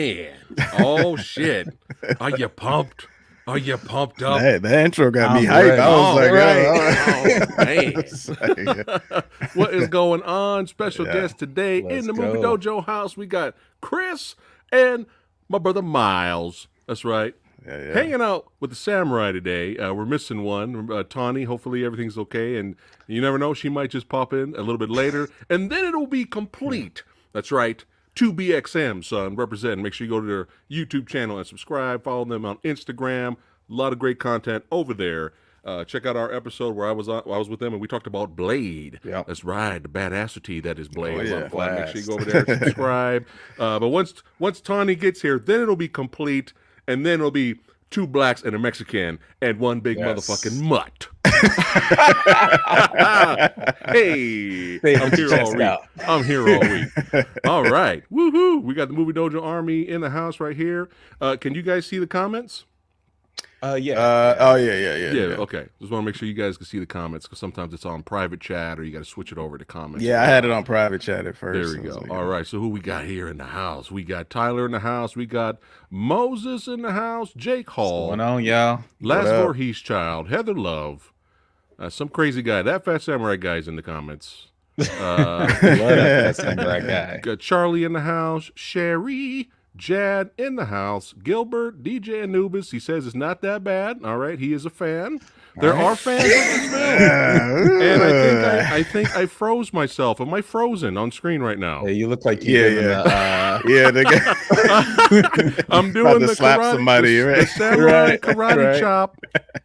man. Oh shit. Are you pumped? Are you pumped up? That intro got me hype. I was like, man. What is going on? Special guest today in the Movie Dojo house. We got Chris and my brother Miles. That's right. Hanging out with the samurai today. We're missing one, Tawny. Hopefully everything's okay, and you never know, she might just pop in a little bit later, and then it'll be complete. That's right. 2BXM, son, represent. Make sure you go to their YouTube channel and subscribe. Follow them on Instagram. A lot of great content over there. Check out our episode where I was with them and we talked about Blade. Yep. That's right, the badassity that is Blade. Make sure you go over there and subscribe. But once Tawny gets here, then it'll be complete, and then it'll be 2 blacks and a Mexican and 1 big motherfucking mutt. Hey, I'm here all week. All right, woohoo! We got the Movie Dojo Army in the house right here. Can you guys see the comments? Yeah. Okay. Just want to make sure you guys can see the comments because sometimes it's on private chat or you got to switch it over to comments. Yeah, I had it on private chat at first. There we go. All right. So who we got here in the house? We got Tyler in the house. We got Moses in the house. Jake Hall. What's going on, y'all? Last Voorhees Child. Heather Love. Some crazy guy. That Phat Samurai Guy's in the comments. Phat Samurai Guy. Got Charlie in the house. Sherry. Jad in the house. Gilbert, DJ Anubis. He says it's not that bad. All right, he is a fan. There are fans of this film, and I think I froze myself. Am I frozen on screen right now? Yeah, you look like you're I'm doing the slap karate, somebody, the samurai karate chop.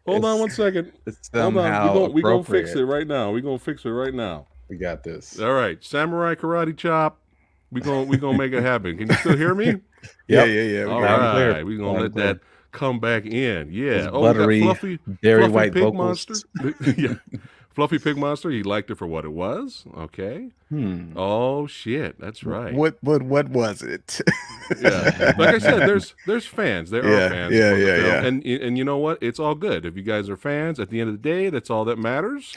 Hold on 1 second. Hold on. We're gonna fix it right now. We got this. All right, samurai karate chop. We gonna make it happen. Can you still hear me? Yeah. All right, we're gonna let that come back in. Yeah. Buttery, Fluffy white pig vocals. monster. Yeah. Fluffy Pig Monster. He liked it for what it was. Okay. Oh shit, that's right. What was it? Yeah. Like I said, there's fans. There are fans. Yeah. And you know what? It's all good. If you guys are fans, at the end of the day, that's all that matters.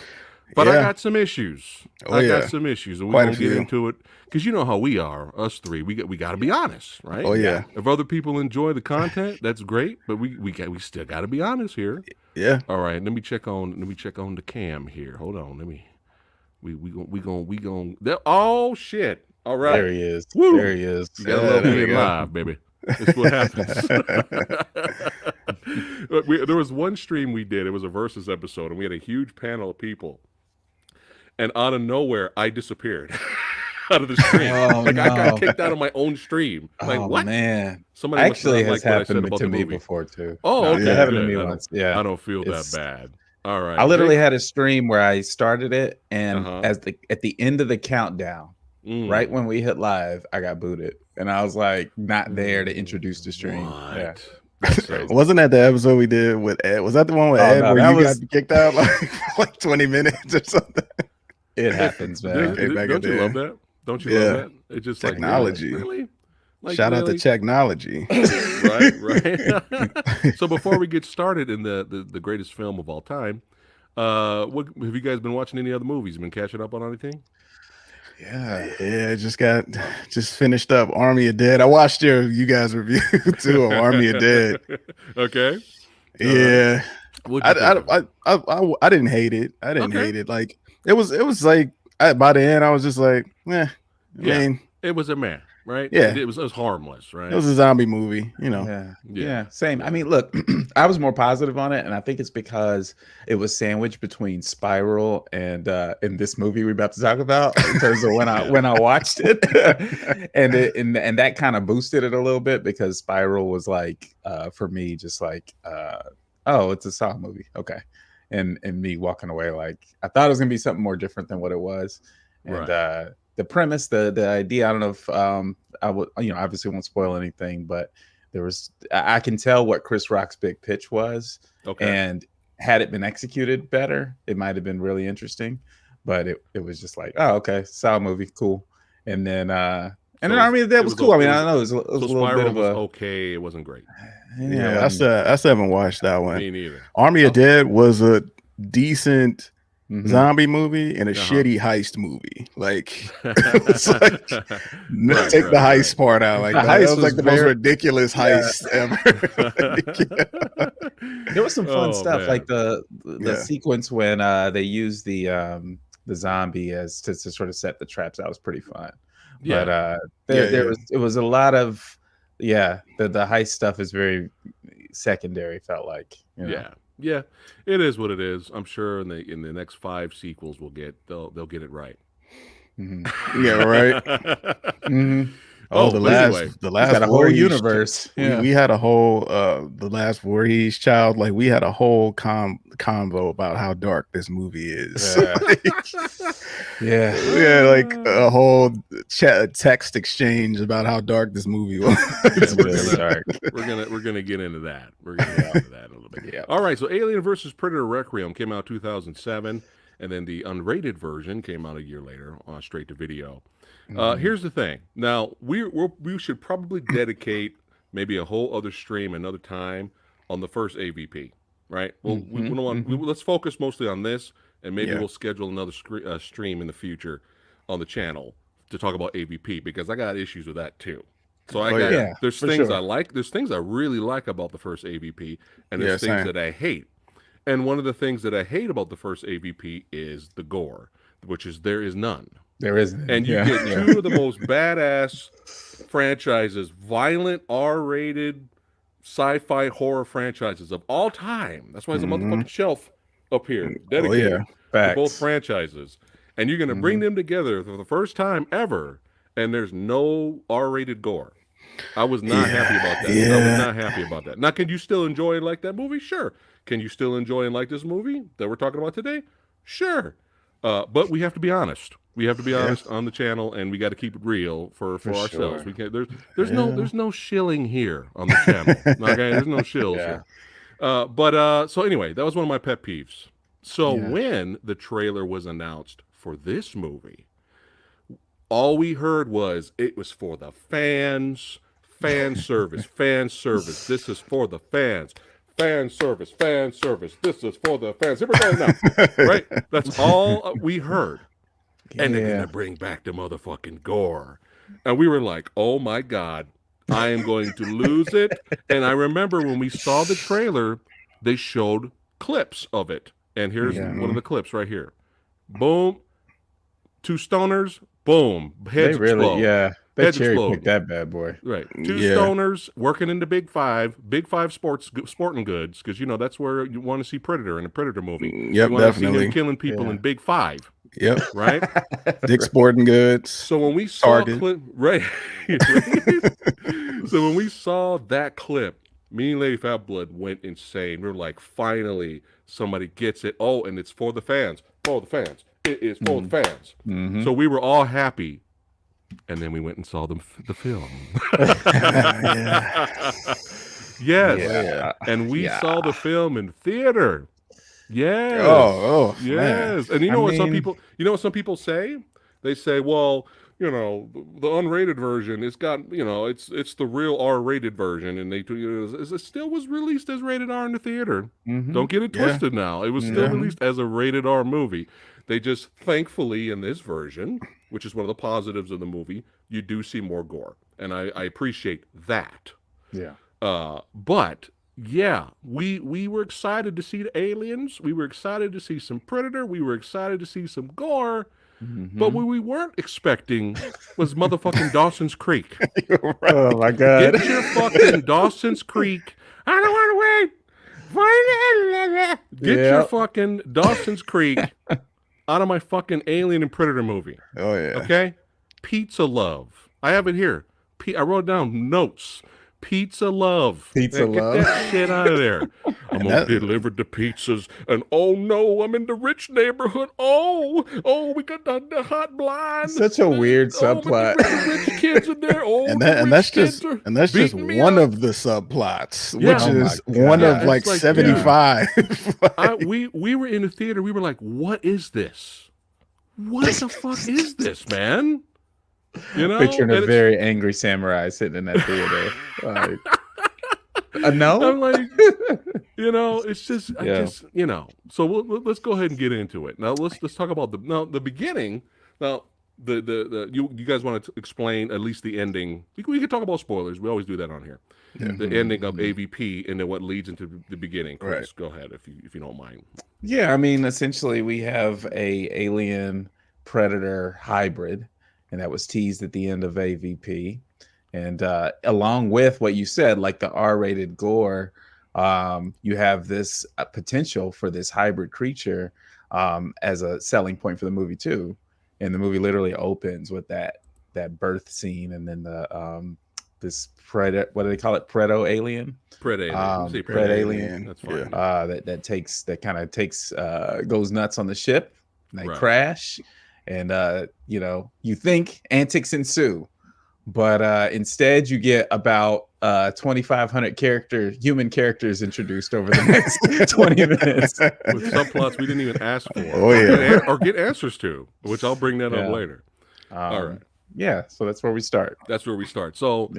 But I got some issues. Got some issues, and we're gonna get into it because you know how we are, us three. We got to be honest, right? Oh yeah. If other people enjoy the content, that's great. But we still got to be honest here. Yeah. All right. Let me check on the cam here. Hold on. We going. Oh shit! All right. There he is. Woo. There he is. You gotta love being live, baby. That's what happens. There was one stream we did. It was a versus episode, and we had a huge panel of people. And out of nowhere, I disappeared out of the stream. I got kicked out of my own stream. Like, what? Man. Somebody actually has happened to me before, too. Oh, okay. It happened to me once. Yeah. I don't feel that bad. All right. I literally had a stream where I started it, and at the end of the countdown, right when we hit live, I got booted. And I was like, not there to introduce the stream. What? Yeah. Wasn't that the episode we did with Ed? Was that the one with Ed where you got kicked out like 20 minutes or something? It happens, man. Don't you love that? Don't you love that? It's just technology. Like, really? Like, shout out to technology. Right. So before we get started in the greatest film of all time, what have you guys been watching? Any other movies? Been catching up on anything? Yeah. Just finished up Army of Dead. I watched you guys review too of Army of Dead. Okay. Yeah. I didn't hate it. I didn't hate it. Like it was like by the end I was just like, I mean, it was a man, right? Yeah. It was harmless, right? It was a zombie movie, you know. Yeah. Same. I mean, look, I was more positive on it, and I think it's because it was sandwiched between Spiral and this movie we're about to talk about in terms of when I watched it. and that kind of boosted it a little bit because Spiral was like for me just like oh, it's a Saw movie. Okay. And me walking away like I thought it was gonna be something more different than what it was. And the premise, the idea, I don't know if I would, obviously won't spoil anything, but I can tell what Chris Rock's big pitch was. Okay. And had it been executed better, it might have been really interesting. But it was just like, oh, okay, Saw movie, cool. And then Army of the Dead was cool. I mean, I know it was a little bit of a okay. It wasn't great. Yeah, I still haven't watched that one. Me neither. Army of Dead was a decent zombie movie and a shitty heist movie. Like, it's like take the heist part out. Like, that was like the most ridiculous heist ever. There was some fun stuff, like the sequence when they used the zombie as to sort of set the traps. That was pretty fun. But it was a lot of the heist stuff is very secondary, felt like, you know? Yeah, it is what it is. I'm sure in the next 5 sequels they'll get it right. Yeah, right. Oh, the last got a whole universe. We had a whole the last Voorhees child. Like, we had a whole convo about how dark this movie is. Yeah, like a whole text exchange about how dark this movie was. We're gonna get into that. We're gonna get into that a little bit. Yeah. All right. So, Alien vs. Predator: Requiem came out 2007, and then the unrated version came out a year later on straight to video. Here's the thing. Now, we should probably dedicate maybe a whole other stream another time on the first AVP, right? Well, let's focus mostly on this, and maybe we'll schedule another stream in the future on the channel to talk about AVP, because I got issues with that too. So there's things I like. There's things I really like about the first AVP, and there's things that I hate. And one of the things that I hate about the first AVP is the gore, which is there is none. There isn't. And you get 2 of the most badass franchises, violent, R-rated, sci-fi horror franchises of all time. That's why there's a motherfucking shelf up here dedicated to both franchises. And you're going to bring them together for the first time ever, and there's no R-rated gore. I was not happy about that. I was not happy about that. Now, can you still enjoy and like that movie? Sure. Can you still enjoy and like this movie that we're talking about today? Sure. But we have to be honest. We have to be honest on the channel, and we got to keep it real for ourselves. Sure. We can't. There's no shilling here on the channel. Okay, there's no shills here. So anyway, that was one of my pet peeves. So when the trailer was announced for this movie, all we heard was it was for the fans, fan service, fan service. This is for the fans. Fan service, fan service. This is for the fans. Here we go now, right? That's all we heard. And they're going to bring back the motherfucking gore. And we were like, oh my God, I am going to lose it. And I remember when we saw the trailer, they showed clips of it. And here's one of the clips right here. Boom. 2 stoners. Boom. Heads explode. They cherry-picked that bad boy. Right. 2 stoners working in the Big Five sporting goods, because, you know, that's where you want to see Predator in a Predator movie. Yep, you want to see him killing people in Big Five. Yep. Right? Dick Sporting Goods. So when we saw right. So when we saw that clip, me and Lady Fat Blood went insane. We were like, finally, somebody gets it. Oh, and it's for the fans. For the fans. It is for the fans. So we were all happy. And then we went and saw the film. Yes. And we saw the film in theater. Yes. Oh, yes. Man. And you know what some people say? They say, well, you know, the unrated version, it's got, you know, it's the real R-rated version, and it still was released as rated R in the theater. Don't get it twisted now. It was still released as a rated R movie. They just, thankfully, in this version, which is one of the positives of the movie, you do see more gore, and I appreciate that. Yeah. But yeah, we were excited to see the aliens. We were excited to see some Predator. We were excited to see some gore. But what we weren't expecting was motherfucking Dawson's Creek. Right. Oh my God. Get your fucking Dawson's Creek. I don't want to wait. Get your fucking Dawson's Creek out of my fucking Alien and Predator movie. Oh yeah. Okay? Pizza love. I have it here. I wrote down notes. Pizza love. Pizza love. Get that shit out of there. I'm gonna deliver the pizzas, and oh no, I'm in the rich neighborhood. Oh, we got the hot blind. Such a weird subplot. The rich kids in there. Oh, and that's just one of the subplots, which is one of like 75. We were in the theater. We were like, what is this? What the fuck is this, man? You know, picturing a very angry samurai sitting in that theater. Like, no, I'm like, you know, it's just, So let's go ahead and get into it. Now let's talk about the beginning. Now you guys want to explain at least the ending. We can talk about spoilers. We always do that on here. Yeah. The ending of AVP and then what leads into the beginning. Chris, go ahead if you don't mind. Yeah, I mean, essentially we have a alien predator hybrid, and that was teased at the end of AVP. And along with what you said, like the R-rated gore, you have this potential for this hybrid creature as a selling point for the movie too. And the movie literally opens with that birth scene, and then the this predator, what do they call it? Predo alien. Pred alien. Pred alien. That's fine. That kind of takes goes nuts on the ship. And they crash, and you think antics ensue. But instead, you get about 2,500 human characters introduced over the next 20 minutes. With subplots we didn't even ask for. Oh, yeah. Or get answers to, which I'll bring that up later. All right. Yeah, so that's where we start. So,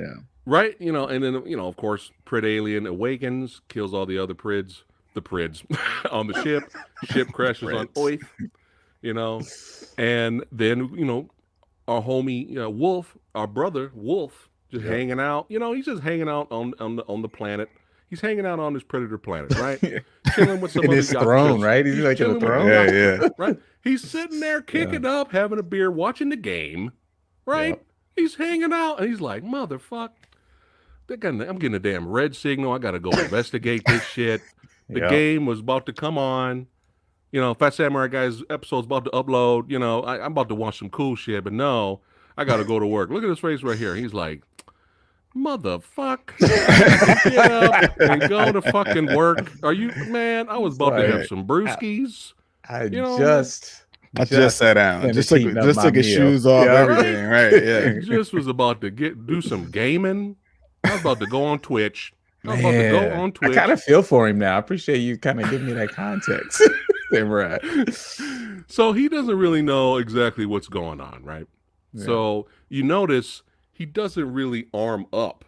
right, and then, of course, Pred Alien awakens, kills all the other Prids on the ship. Ship crashes on Earth, and then, our homie Wolf, our brother Wolf, just hanging out. He's just hanging out on the planet. He's hanging out on this predator planet, right? Chilling with some in his throne, right? He's like in a throne. Yeah. Right. He's sitting there kicking up, having a beer, watching the game, right? Yep. He's hanging out, and he's like, motherfucker, I'm getting a damn red signal. I got to go investigate this shit. The game was about to come on. PhatSamuraiGuy's episode's about to upload. I'm about to watch some cool shit, but no, I got to go to work. Look at his face right here. He's like, motherfucker, get up and go to fucking work. Are you, man? I was about to have some brewskis. I just sat down. Just took his shoes off, everything. Right? Yeah. Just was about to do some gaming. I was about to go on Twitch. I kind of feel for him now. I appreciate you kind of giving me that context. Right. So he doesn't really know exactly what's going on, right? Yeah. So you notice he doesn't really arm up.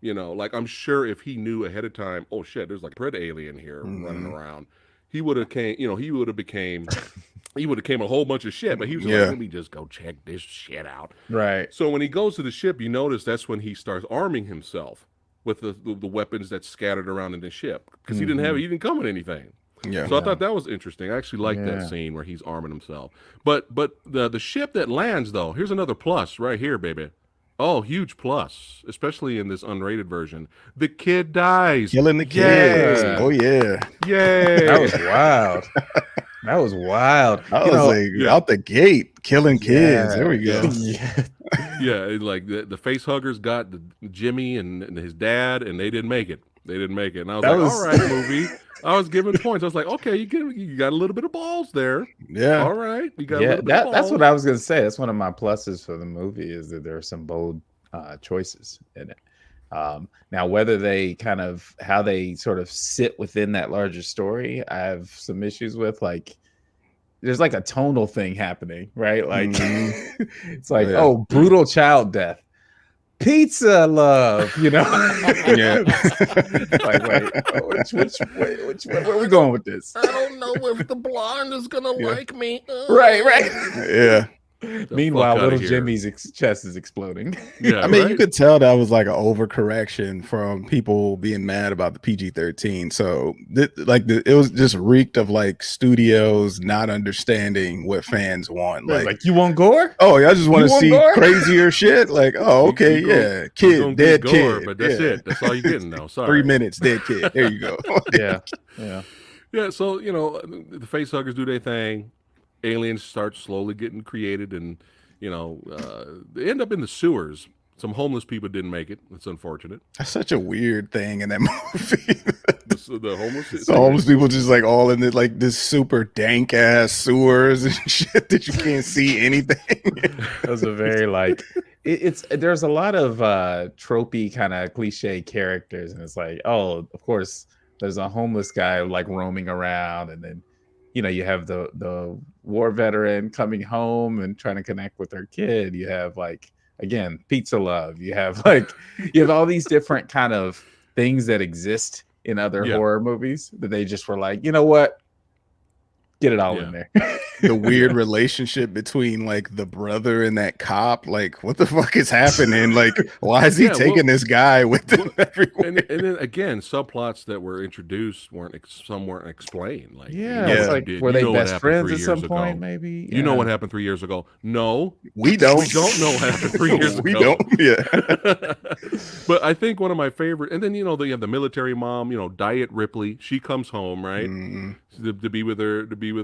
Like I'm sure if he knew ahead of time, oh shit, there's like a Pred alien here running around, he would have became a whole bunch of shit. But he was like, let me just go check this shit out. Right. So when he goes to the ship, you notice that's when he starts arming himself with the weapons that's scattered around in the ship, because he didn't come with anything. Yeah. So I thought that was interesting. I actually liked that scene where he's arming himself. But the ship that lands, though, here's another plus right here, baby. Oh, huge plus, especially in this unrated version. The kid dies. Killing the kids. Oh, yeah. Yay. That was wild. That was wild. I was out the gate, killing kids. There we go. Yeah, like the face huggers got Jimmy and his dad, and they didn't make it. And I was all right, movie. I was giving points. I was like, okay, you got a little bit of balls there. Yeah. All right. You got a little bit of balls. That's what I was going to say. That's one of my pluses for the movie, is that there are some bold choices in it. Now, whether they how they sort of sit within that larger story, I have some issues with. Like, there's like a tonal thing happening, right? Like, it's like, brutal child death. Pizza love, Yeah. Like, which where are we going with this? I don't know if the blonde is gonna like me. Right. Yeah. Meanwhile, little Jimmy's chest is exploding. Yeah, I mean, you could tell that was like an overcorrection from people being mad about the PG-13. So, it was just reeked of like studios not understanding what fans want. Like you want gore? Oh, yeah, I just want to see crazier shit. Like, oh, okay, kid, dead kid, but that's it. That's all you're getting though. Sorry, 3 minutes, dead kid. There you go. Yeah. So the face huggers do their thing. Aliens start slowly getting created, and they end up in the sewers. Some homeless people didn't make it. It's unfortunate. That's such a weird thing in that movie. The homeless people just like all in this super dank ass sewers and shit that you can't see anything. Those are very there's a lot of tropey kind of cliche characters, and it's like, oh, of course there's a homeless guy like roaming around, and then you have the war veteran coming home and trying to connect with her kid. You have again, pizza love. You have all these different kind of things that exist in other horror movies that they just were like, you know what? Get it all in there. The weird relationship between like the brother and that cop. Like, what the fuck is happening? Like, why is he taking this guy with him everywhere? And then again, subplots that were introduced some weren't explained. Like, it's like, were they best friends at some point? Maybe you know what happened 3 years ago. No, we don't. We don't know what happened 3 years ago. We don't. Yeah. But I think one of my favorite, and then you have the military mom. Diet Ripley. She comes home, right, to be with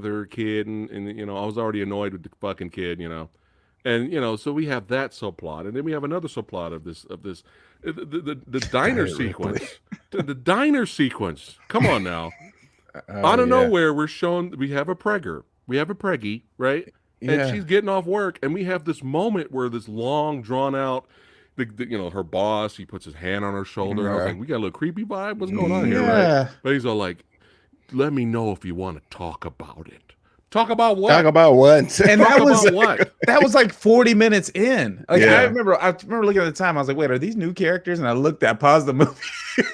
her kid, and I was already annoyed with the fucking kid, and so we have that subplot, and then we have another subplot of this the diner sequence. The diner sequence. Come on now. Out of nowhere, we have a preggy, right? And she's getting off work, and we have this moment where this long, drawn out, her boss, he puts his hand on her shoulder. I was like, we got a little creepy vibe. What's going on here, right? But he's all like, let me know if you want to talk about it. Talk about what? Talk about what? And that was what? That was like 40 minutes in. Like I remember looking at the time. I was like, wait, are these new characters? And I paused the movie.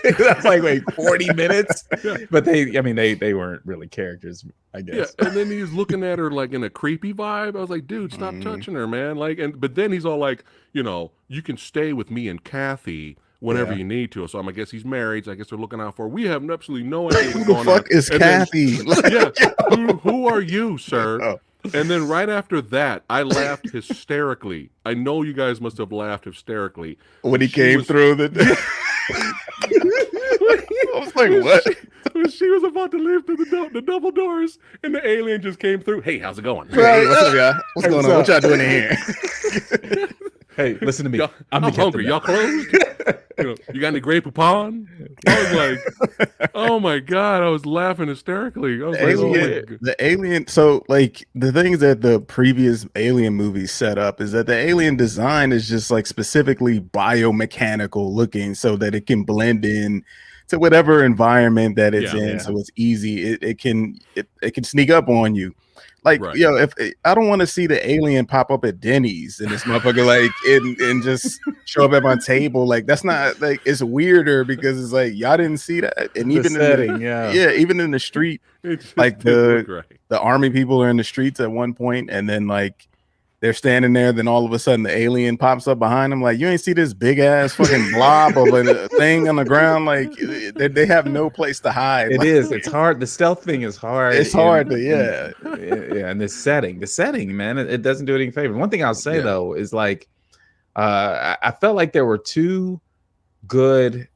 I was like, wait, 40 minutes? But they weren't really characters, I guess. Yeah, and then he was looking at her like in a creepy vibe. I was like, dude, stop touching her, man. But then he's all like, you can stay with me and Kathy whenever you need to. So I guess he's married. So I guess they're looking out for her. We have absolutely no idea what's going on. Who the fuck is Kathy? Who are you, sir? Oh. And then right after that, I laughed hysterically. I know you guys must have laughed hysterically. When he came through the... I was like, what? When she was about to leave through the double doors, and the alien just came through. Hey, how's it going? Hey, what's up, y'all? What's going on? What y'all doing in here? Hey, listen to me. I'm hungry. Y'all closed? You got any Grey Poupon? I was like, oh my God, I was laughing hysterically. I was the alien. So like the things that the previous Alien movies set up is that the alien design is just like specifically biomechanical looking so that it can blend in to whatever environment that it's in. So it's easy. It can sneak up on you. Like, if I don't want to see the alien pop up at Denny's and this motherfucker like and just show up at my table, like that's not like, it's weirder because it's like y'all didn't see that, and even even in the street, like the army people are in the streets at one point, and then like they're standing there, then all of a sudden the alien pops up behind them. Like, you ain't see this big ass fucking blob of a thing on the ground. Like, they have no place to hide. It's hard. The stealth thing is hard. It's hard to, And the setting, man, it doesn't do any favor. One thing I'll say though is like, I felt like there were two good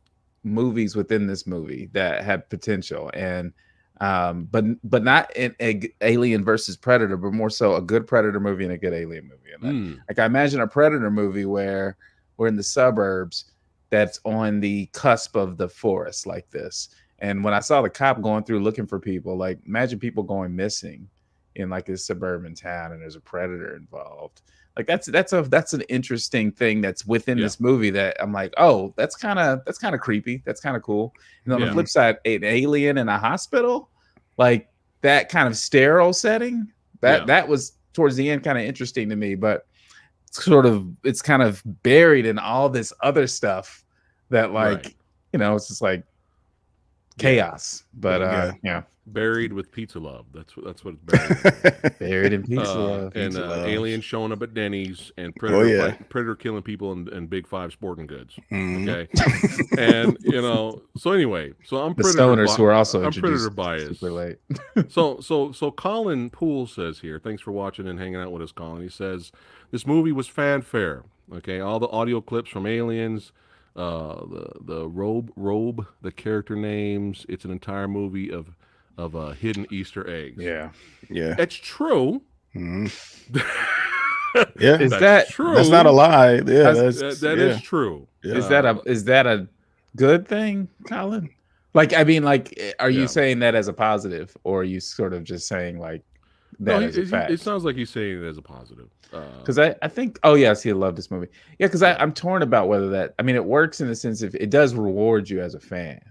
movies within this movie that had potential, and but not in Alien versus Predator, but more so a good Predator movie and a good Alien movie. And like I imagine a Predator movie where we're in the suburbs that's on the cusp of the forest like this. And when I saw the cop going through looking for people, like imagine people going missing in like this suburban town and there's a predator involved. Like that's an interesting thing that's within this movie that I'm like, oh, that's kind of creepy. That's kind of cool. And on the flip side, an alien in a hospital, like that kind of sterile setting, that was towards the end kind of interesting to me, but it's kind of buried in all this other stuff that like, it's just like chaos. But buried with pizza love. That's what it's buried. Buried in pizza love. And aliens showing up at Denny's and predator killing people in Big Five sporting goods. Okay, and so anyway, so I'm the stoners who are also I'm predator biased. Super late. so Colin Poole says here, thanks for watching and hanging out with us, Colin. He says this movie was fanfare. Okay, all the audio clips from Aliens. The robe, the character names. It's an entire movie of hidden Easter eggs. Yeah. It's true. Mm-hmm. Is that true? That's not a lie. Yeah, that is true. Yeah. Is that a good thing, Colin? Like, I mean, like, are you saying that as a positive, or are you sort of just saying like that as a fact? It sounds like he's saying it as a positive. Because I think, I love this movie. Yeah, because I'm torn about whether that. I mean, it works in the sense if it does reward you as a fan.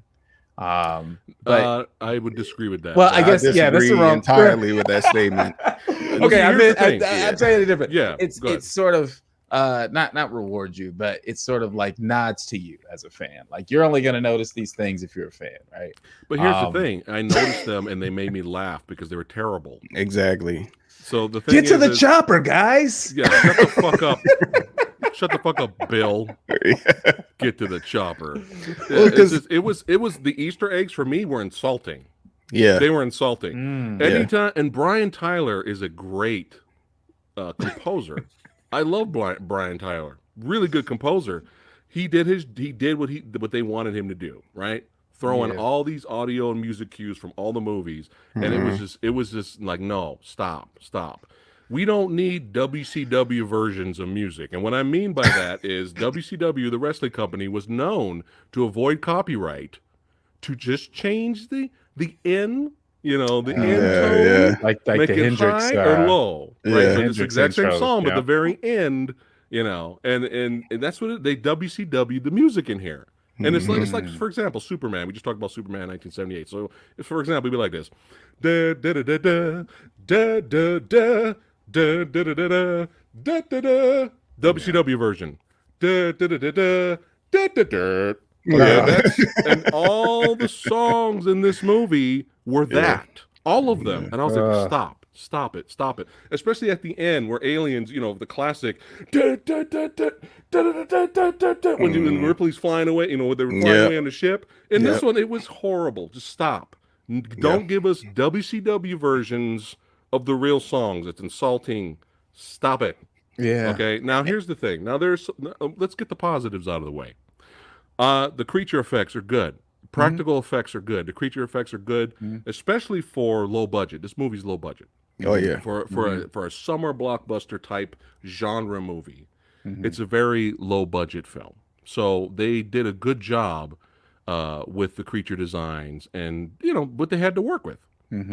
But I would disagree with that. Well, I guess that's the wrong entirely with that statement. Okay, I'm saying it different. Yeah, it's sort of not reward you, but it's sort of like nods to you as a fan. Like you're only gonna notice these things if you're a fan, right? But here's the thing: I noticed them, and they made me laugh because they were terrible. Exactly. So the thing get to the chopper, guys. Yeah, shut the fuck up. Shut the fuck up, Bill. Get to the chopper. Well, it was the Easter eggs for me were insulting. Yeah, they were insulting. Anytime, and Brian Tyler is a great composer. I love Brian Tyler. Really good composer. He did what they wanted him to do. Right, throwing all these audio and music cues from all the movies, and it was just like, no, stop. We don't need WCW versions of music. And what I mean by that is WCW, the wrestling company, was known to avoid copyright, to just change the end, the end tone, like make the it Hendrix high or low, right? So it's the exact same intro, song, but the very end, and that's what they WCW the music in here. And it's like, for example, Superman. We just talked about Superman 1978. So, if, for example, it'd be like this. Da da da da da da da da da da da da da da da WCW version. Da da da da da da da da. And all the songs in this movie were that. All of them. And I was like, stop it. Especially at the end where aliens, the classic when Ripley's flying away, when they were flying away on the ship. In this one, it was horrible. Just stop. Don't give us WCW versions of the real songs. It's insulting. Stop it. Yeah. Okay. Now here's the thing. Now let's get the positives out of the way. The creature effects are good. Practical effects are good. The creature effects are good, especially for low budget. This movie's low budget. Oh yeah. For a summer blockbuster type genre movie, it's a very low budget film. So they did a good job with the creature designs and what they had to work with.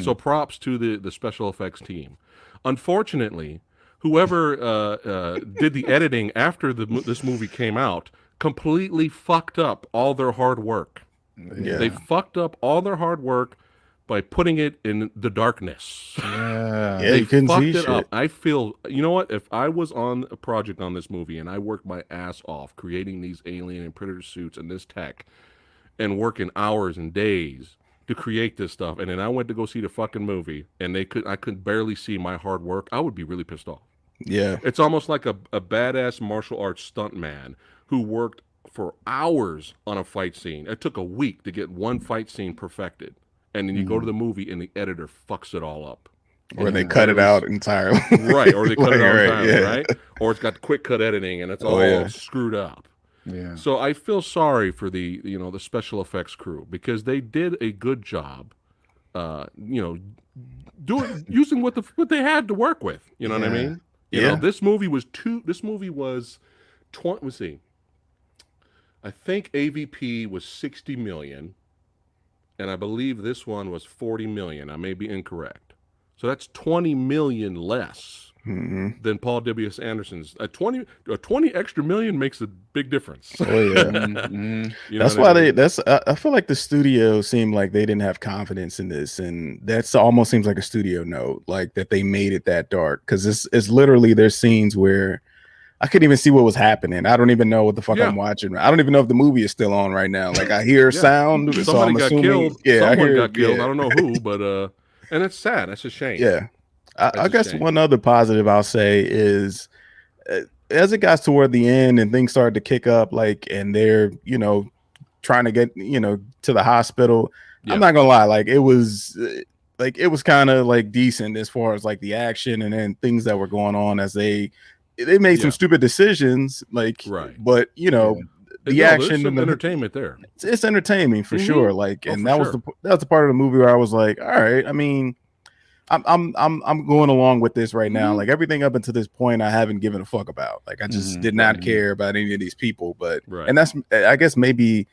So props to the special effects team. Unfortunately, whoever did the editing after this movie came out completely fucked up all their hard work. Yeah. They fucked up all their hard work by putting it in the darkness. They you couldn't fucked see it shit. Up. I feel, you know what? If I was on a project on this movie and I worked my ass off creating these alien and predator suits and this tech and working hours and days to create this stuff, and then I went to go see the fucking movie and I could barely see my hard work, I would be really pissed off. Yeah. It's almost like a badass martial arts stuntman who worked for hours on a fight scene. It took a week to get one fight scene perfected. And then you go to the movie and the editor fucks it all up. Or they cut it out entirely. Right, or they cut it out entirely, right? Or it's got quick cut editing and it's all screwed up. Yeah. So I feel sorry for the special effects crew because they did a good job using what they had to work with. You know what I mean? You know, this movie was 20, let's see. I think AVP was 60 million. And I believe this one was 40 million. I may be incorrect. So that's 20 million less than Paul W.S. Anderson's. A 20 extra million makes a big difference. Oh yeah. That's why I feel like the studio seemed like they didn't have confidence in this, and that's almost seems like a studio note, like that they made it that dark, because it's literally there's scenes where I couldn't even see what was happening. I don't even know what the fuck I'm watching. I don't even know if the movie is still on right now. Like I hear sound. Somebody so I'm got assuming, killed. Yeah, someone got killed. I don't know who, but and it's sad. That's a shame. Yeah. I guess one other positive I'll say is as it got toward the end and things started to kick up, like, and they're, trying to get, to the hospital. I'm not gonna lie. Like it was kind of like decent as far as like the action and then things that were going on as they made some stupid decisions, like, but the action and the entertainment there. It's entertaining for sure. Like, and that was the part of the movie where I was like, all right. I mean, I'm going along with this right now. Like everything up until this point, I haven't given a fuck about. Like I just did not care about any of these people. But and that's, I guess maybe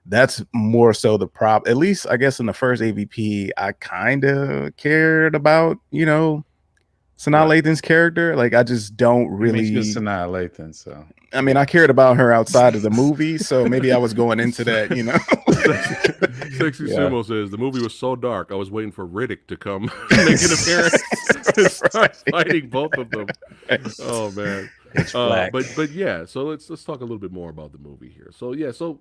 that's more so the prop. At least I guess in the first AVP, I kind of cared about Sanaa Lathan's character. Like I just don't really Sanaa Lathan. So I mean, I cared about her outside of the movie, so maybe I was going into that, Sexy Sumo says the movie was so dark, I was waiting for Riddick to come make an appearance and start fighting both of them. Oh man. But yeah, so let's talk a little bit more about the movie here. So yeah, so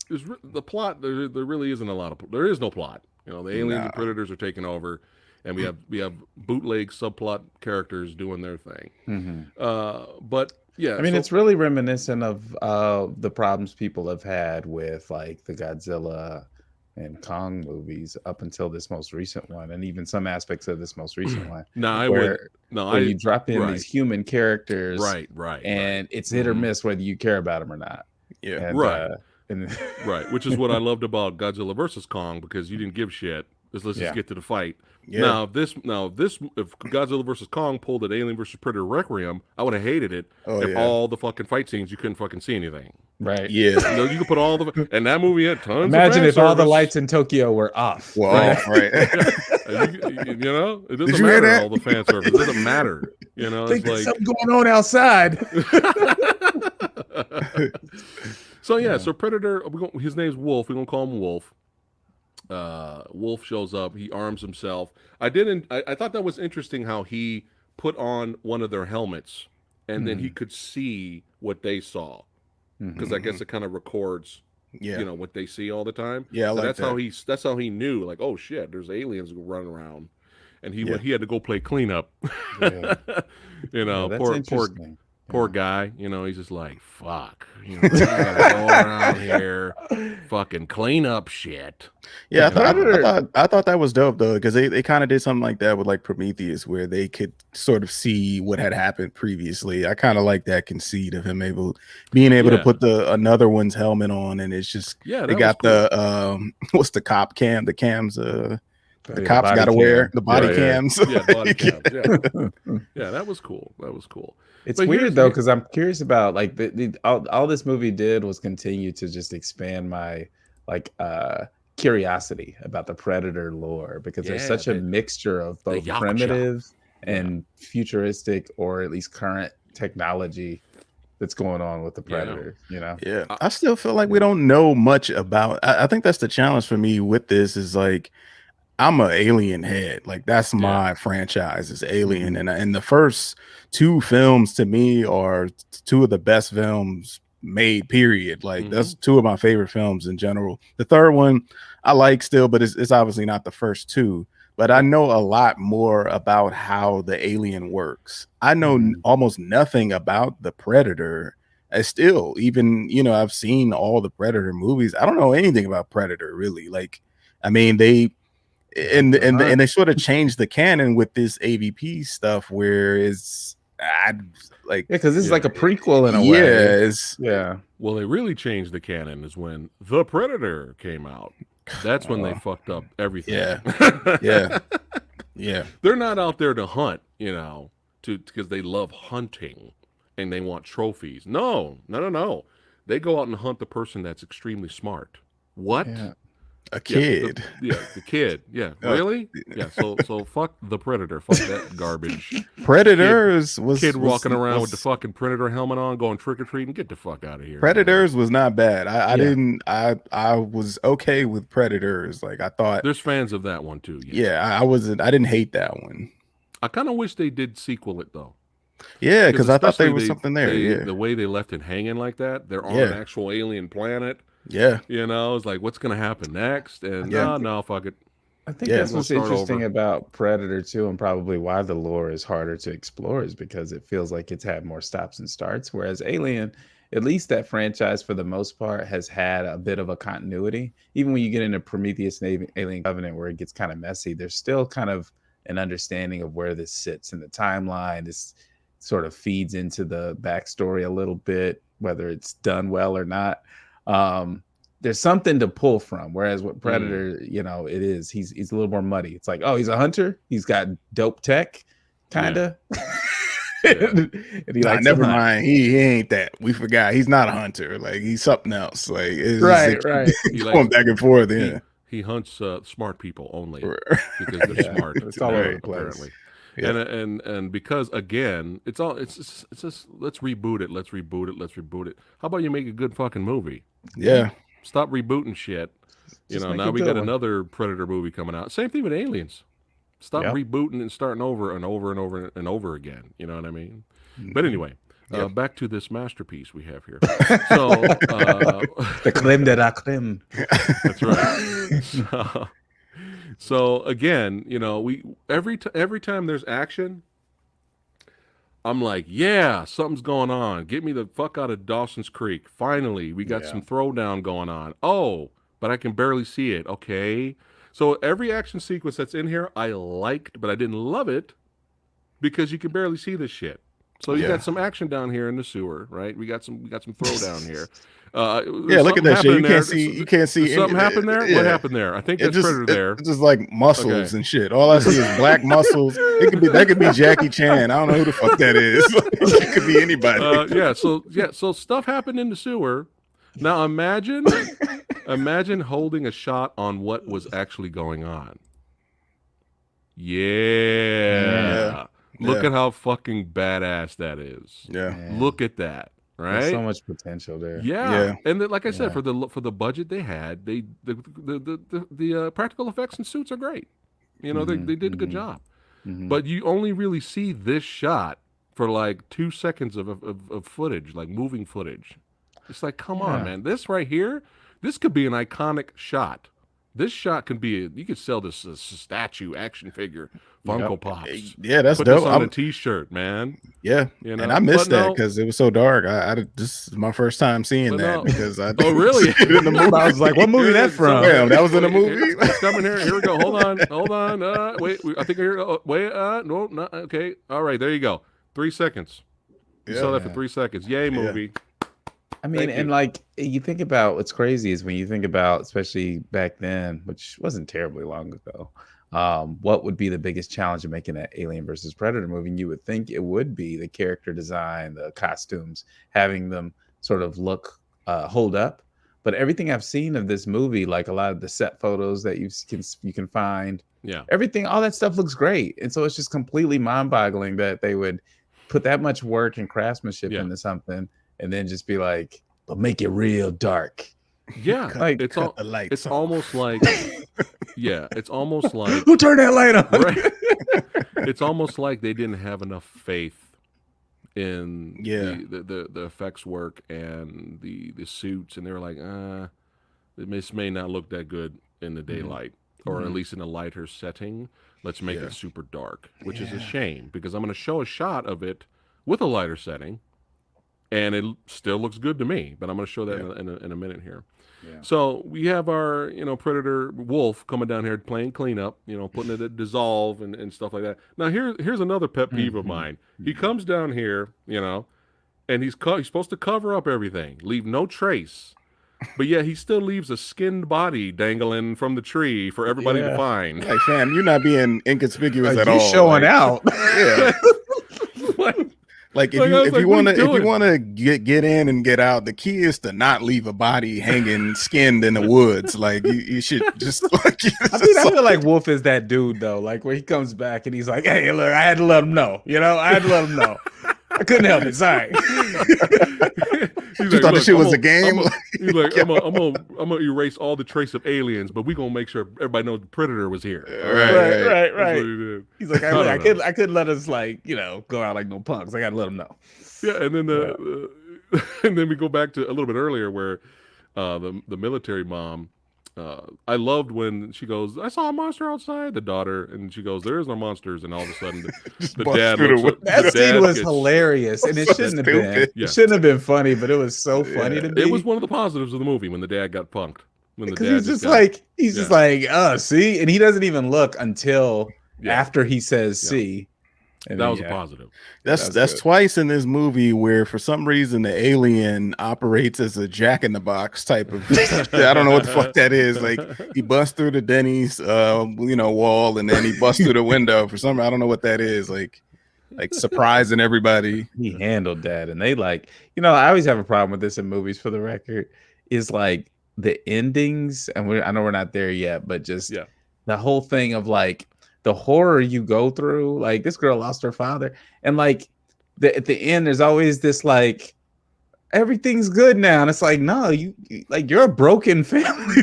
the plot there really isn't a lot of there is no plot. You know, the aliens and predators are taking over, and we have bootleg subplot characters doing their thing. But yeah, I mean, it's really reminiscent of the problems people have had with like the Godzilla and Kong movies up until this most recent one, and even some aspects of this most recent one. Where you drop in these human characters, and it's hit or miss whether you care about them or not. Yeah, and right, which is what I loved about Godzilla versus Kong, because you didn't give shit. Let's just get to the fight. Yeah. Now, if Godzilla versus Kong pulled an Alien versus Predator Requiem, I would have hated it. All the fucking fight scenes, you couldn't fucking see anything. Right. Yeah. You know, you could put all the, and that movie had tons. Imagine if all the lights in Tokyo were off. Well, right. You know, it doesn't matter all the fan service. It doesn't matter. You know, it's like something going on outside. So yeah, so Predator. His name's Wolf. We're gonna call him Wolf. Wolf shows up. He arms himself. I thought that was interesting how he put on one of their helmets, and then he could see what they saw, because I guess it kind of records, you know, what they see all the time. Yeah, so like that's how he knew, like, oh shit, there's aliens running around, and he had to go play cleanup. You know, poor guy. You know, he's just like, fuck. You know, I gotta go around here, fucking clean up shit. Yeah, I thought that was dope though, because they kind of did something like that with like Prometheus, where they could sort of see what had happened previously. I kind of like that conceit of him being able to put another one's helmet on, and it's just they got cool. The what's the cop cam? The cams the cops got to wear the body cams. Body cams. Yeah, that was cool. It's weird though, because I'm curious about like all this movie did was continue to just expand my curiosity about the Predator lore, because there's such a mixture of both primitive and futuristic, or at least current technology that's going on with the Predator. You know, I still feel like we don't know much about. I think that's the challenge for me with this. Is like, I'm an Alien head. Like, that's my franchise is Alien, and the first two films to me are two of the best films made, period. Like, that's two of my favorite films in general. The third one I like still, but it's obviously not the first two. But I know a lot more about how the alien works. I know almost nothing about the Predator. I still, even, you know, I've seen all the Predator movies. I don't know anything about Predator, really. Like, I mean, they sort of changed the canon with this AVP stuff, where it's because this is like a prequel in a way. Well, they really changed the canon is when The Predator came out. That's when they fucked up everything. Yeah. They're not out there to hunt, you know, because they love hunting and they want trophies. No. They go out and hunt the person that's extremely smart. What? Yeah. A kid. The kid. Yeah. Really? Yeah. So fuck the Predator. Fuck that garbage. Predators was walking around with the fucking Predator helmet on, going trick or treating. Get the fuck out of here. Predators was not bad. I was okay with Predators. Like, I thought there's fans of that one too. Yeah, I didn't hate that one. I kind of wish they did sequel it though. Yeah, because I thought there was something there. The way they left it hanging like that. They're on an actual alien planet. Yeah, you know, it's like, what's gonna happen next? And no, fuck it. I think that's what's interesting about Predator too, and probably why the lore is harder to explore, is because it feels like it's had more stops and starts. Whereas Alien, at least that franchise for the most part, has had a bit of a continuity. Even when you get into Prometheus and Alien Covenant, where it gets kind of messy, there's still kind of an understanding of where this sits in the timeline. This sort of feeds into the backstory a little bit, whether it's done well or not. There's something to pull from, whereas with Predator, you know, he's a little more muddy. It's like, oh, he's a hunter, he's got dope tech, kind of. And never mind, he ain't that. We forgot he's not a hunter. Like, he's something else. Like, it's right. He's going back and forth. He hunts smart people only because they're smart. It's all over the place. Apparently. Yeah. And because, again, it's just let's reboot it. How about you make a good fucking movie? Yeah. Stop rebooting shit. You know, now we got another Predator movie coming out. Same thing with Aliens. Stop rebooting and starting over and over and over and over again. You know what I mean? But anyway, back to this masterpiece we have here. So the creme de la creme. That's right. So again, we every time there's action, I'm like, yeah, something's going on. Get me the fuck out of Dawson's Creek. Finally, we got some throwdown going on. Oh, but I can barely see it. Okay. So every action sequence that's in here, I liked, but I didn't love it because you can barely see this shit. So you got some action down here in the sewer, right? We got some throwdown here. Look at that shit. You can't see. Something happened there. Yeah. What happened there? I think that's Predator there. It's just like muscles and shit. All I see is black muscles. That could be Jackie Chan. I don't know who the fuck that is. It could be anybody. So stuff happened in the sewer. Now imagine holding a shot on what was actually going on. Yeah. Look at how fucking badass that is. Yeah. Look at that. Right. There's so much potential there. Yeah. And like I said, for the budget they had, the practical effects and suits are great. They did a good job. But you only really see this shot for like 2 seconds of footage, like moving footage. It's like, come on, man. This right here, this could be an iconic shot. This shot can be you could sell this as a statue action figure, Funko Pops. Yeah, that's Put dope. This on a T-shirt, man. Yeah, and I missed that because it was so dark. This is my first time seeing that because I really? See it in the movie. I was like, what movie that from? Damn, that was in a movie. It's coming here. Here we go. Hold on. Wait. I think here. Wait. No, not okay. All right, there you go. 3 seconds. You saw that for 3 seconds. Yay, movie. I mean, and like you think about what's crazy is when you think about, especially back then, which wasn't terribly long ago, what would be the biggest challenge of making an Alien versus Predator movie? And you would think it would be the character design, the costumes, having them sort of hold up. But everything I've seen of this movie, like a lot of the set photos that you can find, everything, all that stuff looks great. And so it's just completely mind-boggling that they would put that much work and craftsmanship into something. And then just be like, but make it real dark. Yeah, like it's almost like, it's almost like who turned that light on? Right? It's almost like they didn't have enough faith in the effects work and the suits, and they were like, this may not look that good in the daylight, or at least in a lighter setting. Let's make it super dark, which is a shame because I'm going to show a shot of it with a lighter setting. And it still looks good to me, but I'm going to show that in a minute here. Yeah. So we have our, Predator Wolf coming down here playing cleanup, putting it at dissolve and stuff like that. Now here's another pet peeve of mine. He comes down here, and he's supposed to cover up everything, leave no trace, but yet he still leaves a skinned body dangling from the tree for everybody to find. Like, fam, you're not being inconspicuous at all. You're showing out. Yeah. Like if you want to get in and get out, the key is to not leave a body hanging skinned in the woods. Like you should just like. I feel like Wolf is that dude though. Like when he comes back and he's like, "Hey, look, I had to let him know. I had to let him know. I couldn't help it. Sorry." You thought the shit was a game? He's like, I'm gonna erase all the trace of aliens, but we gonna make sure everybody knows the Predator was here. Right. He's like, I couldn't let us go out like no punks. I gotta let them know. Yeah, and then and then we go back to a little bit earlier where the military mom. I loved when she goes, I saw a monster outside, the daughter, and she goes, there is no monsters, and all of a sudden the dad looks that scene was hilarious, and it shouldn't have been. It shouldn't have been funny, but it was so funny to me. It was one of the positives of the movie when the dad got punked. Because he's just like, see, and he doesn't even look until after he says see. And that was a positive. That's twice in this movie where for some reason the alien operates as a Jack-in-the-Box type of I don't know what the fuck that is. Like he busts through the Denny's wall and then he busts through the window for some I don't know what that is. Like surprising everybody. He handled that, and they I always have a problem with this in movies, for the record, is like the endings, and I know we're not there yet, but just the whole thing of like the horror you go through. Like this girl lost her father, and like at the end there's always this like everything's good now. And it's like, no, you're a broken family.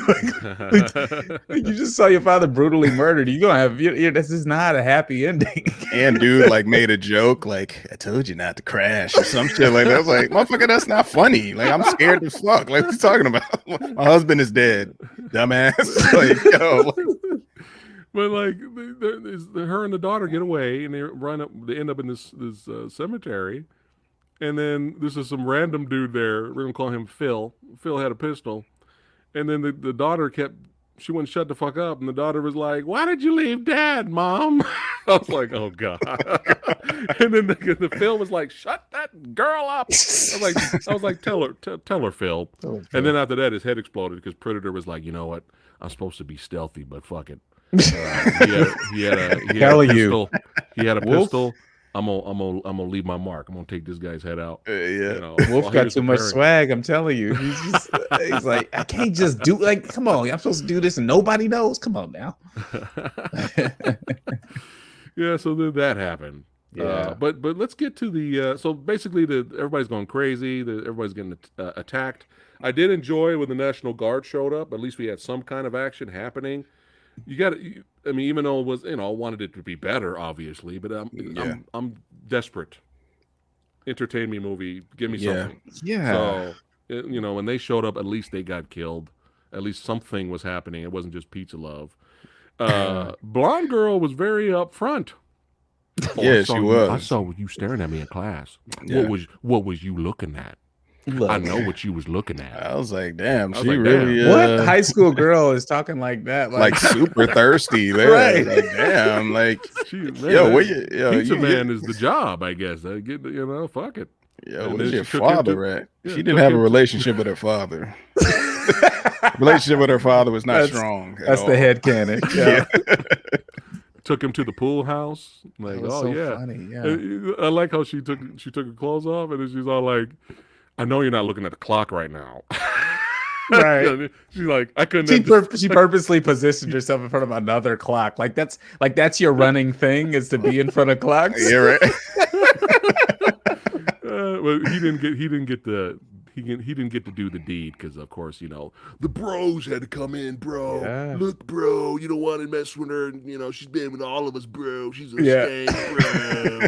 You just saw your father brutally murdered. You're gonna have this is not a happy ending. And dude like made a joke like, I told you not to crash or some shit like that. I was like, motherfucker, that's not funny. Like, I'm scared as fuck. Like, what you talking about? My husband is dead, dumbass. Like, yo. But like, her and the daughter get away, and they end up in this cemetery, and then this is some random dude there. We're gonna call him Phil. Phil had a pistol, and then the daughter she wouldn't shut the fuck up, and the daughter was like, "Why did you leave Dad, Mom?" I was like, "Oh God!" And then the Phil was like, "Shut that girl up." I was like, "Tell her, Phil." And then after that, his head exploded because Predator was like, "You know what? I'm supposed to be stealthy, but fuck it." He had a pistol. He had a pistol. I'm gonna leave my mark. I'm gonna take this guy's head out. Wolf got too much swag. I'm telling you, he's like, I can't just do come on. I'm supposed to do this and nobody knows. Come on now. Yeah. So then that happened. Yeah. But let's get to the. So basically, everybody's going crazy. Everybody's getting attacked. I did enjoy when the National Guard showed up. At least we had some kind of action happening. I mean, even though it was, I wanted it to be better, obviously, but I'm desperate. Entertain me, movie. Give me something. Yeah. So, when they showed up, at least they got killed. At least something was happening. It wasn't just pizza love. Blonde girl was very upfront. Yeah, she was. I saw you staring at me in class. Yeah. What was you looking at? Look. I know what you was looking at. I was like, damn, she like, really. What high school girl is talking like that? Like super thirsty. Right. Like, damn. Like, Pizza Man is the job, I guess. I get, fuck it. Yo, where's your father at? She didn't have a relationship with her father. Relationship with her father was not strong. That's the headcanon. Yeah. Took him to the pool house. Like, funny. Yeah. I like how she took her clothes off, and then she's all like, I know you're not looking at the clock right now. Right. She's like, I couldn't. She purposely positioned herself in front of another clock. Like that's your running thing, is to be in front of clocks. Yeah, right. Well, he didn't get to do the deed because, of course, the bros had to come in, bro. Yeah. Look, bro, you don't want to mess with her. She's been with all of us, bro. She's a stank, bro.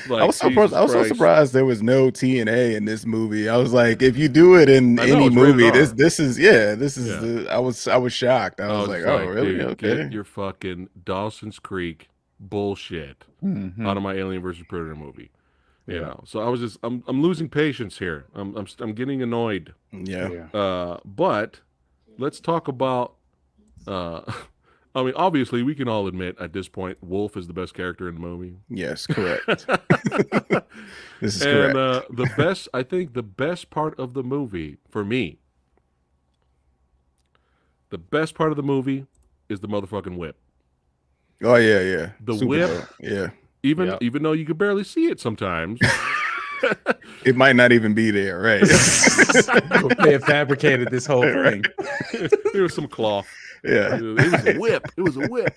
Like, I was so surprised there was no TNA in this movie. I was like, if you do it in any movie, this is. I was shocked. I was like, oh, really? Dude, okay. Get your fucking Dawson's Creek bullshit out of my Alien vs. Predator movie. So I'm losing patience here. I'm getting annoyed. Yeah. But let's talk about. I mean, obviously, we can all admit at this point, Wolf is the best character in the movie. Yes, correct. This is correct. And I think the best part of the movie for me, the best part of the movie is the motherfucking whip. Oh yeah. The whip. Yeah. Even though you could barely see it sometimes. It might not even be there, right? They have fabricated this whole thing. There was some cloth. Yeah. It was a whip. It was a whip.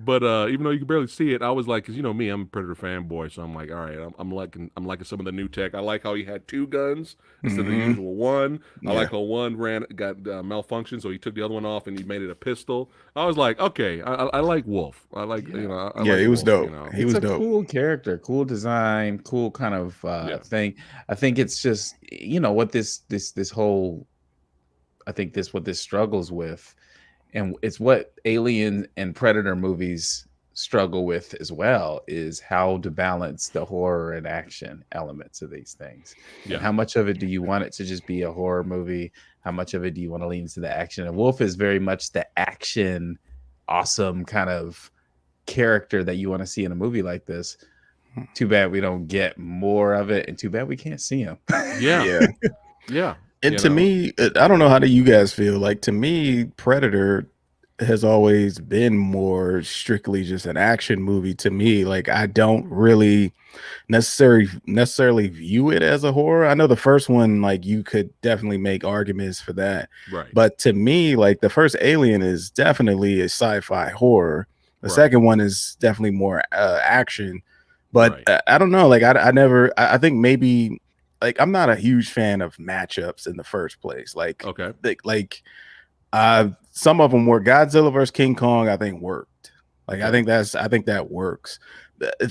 But even though you could barely see it, I was like, because me, I'm a Predator fanboy, so I'm like, all right, I'm liking some of the new tech. I like how he had two guns instead of the usual one. I like how one got malfunctioned, so he took the other one off and he made it a pistol. I was like, okay, I like Wolf. I like, I like he was Wolf, dope. He was dope. Cool character, cool design, cool kind of thing. I think it's just what this whole. I think what this struggles with, and it's what Alien and Predator movies struggle with as well, is how to balance the horror and action elements of these things. Yeah. And how much of it do you want it to just be a horror movie? How much of it do you want to lean into the action? And Wolf is very much the action, awesome kind of character that you want to see in a movie like this. Too bad we don't get more of it, and too bad we can't see him. Yeah. And to me, I don't know how do you guys feel. Like, to me, Predator has always been more strictly just an action movie to me. Like, I don't really necessarily view it as a horror. I know the first one, like, you could definitely make arguments for that. Right. But to me, like, the first Alien is definitely a sci-fi horror. The second one is definitely more action. But I don't know. Like, I think maybe like I'm not a huge fan of matchups in the first place. Like, okay, some of them were Godzilla versus King Kong. I think worked. Like, okay. I think that works.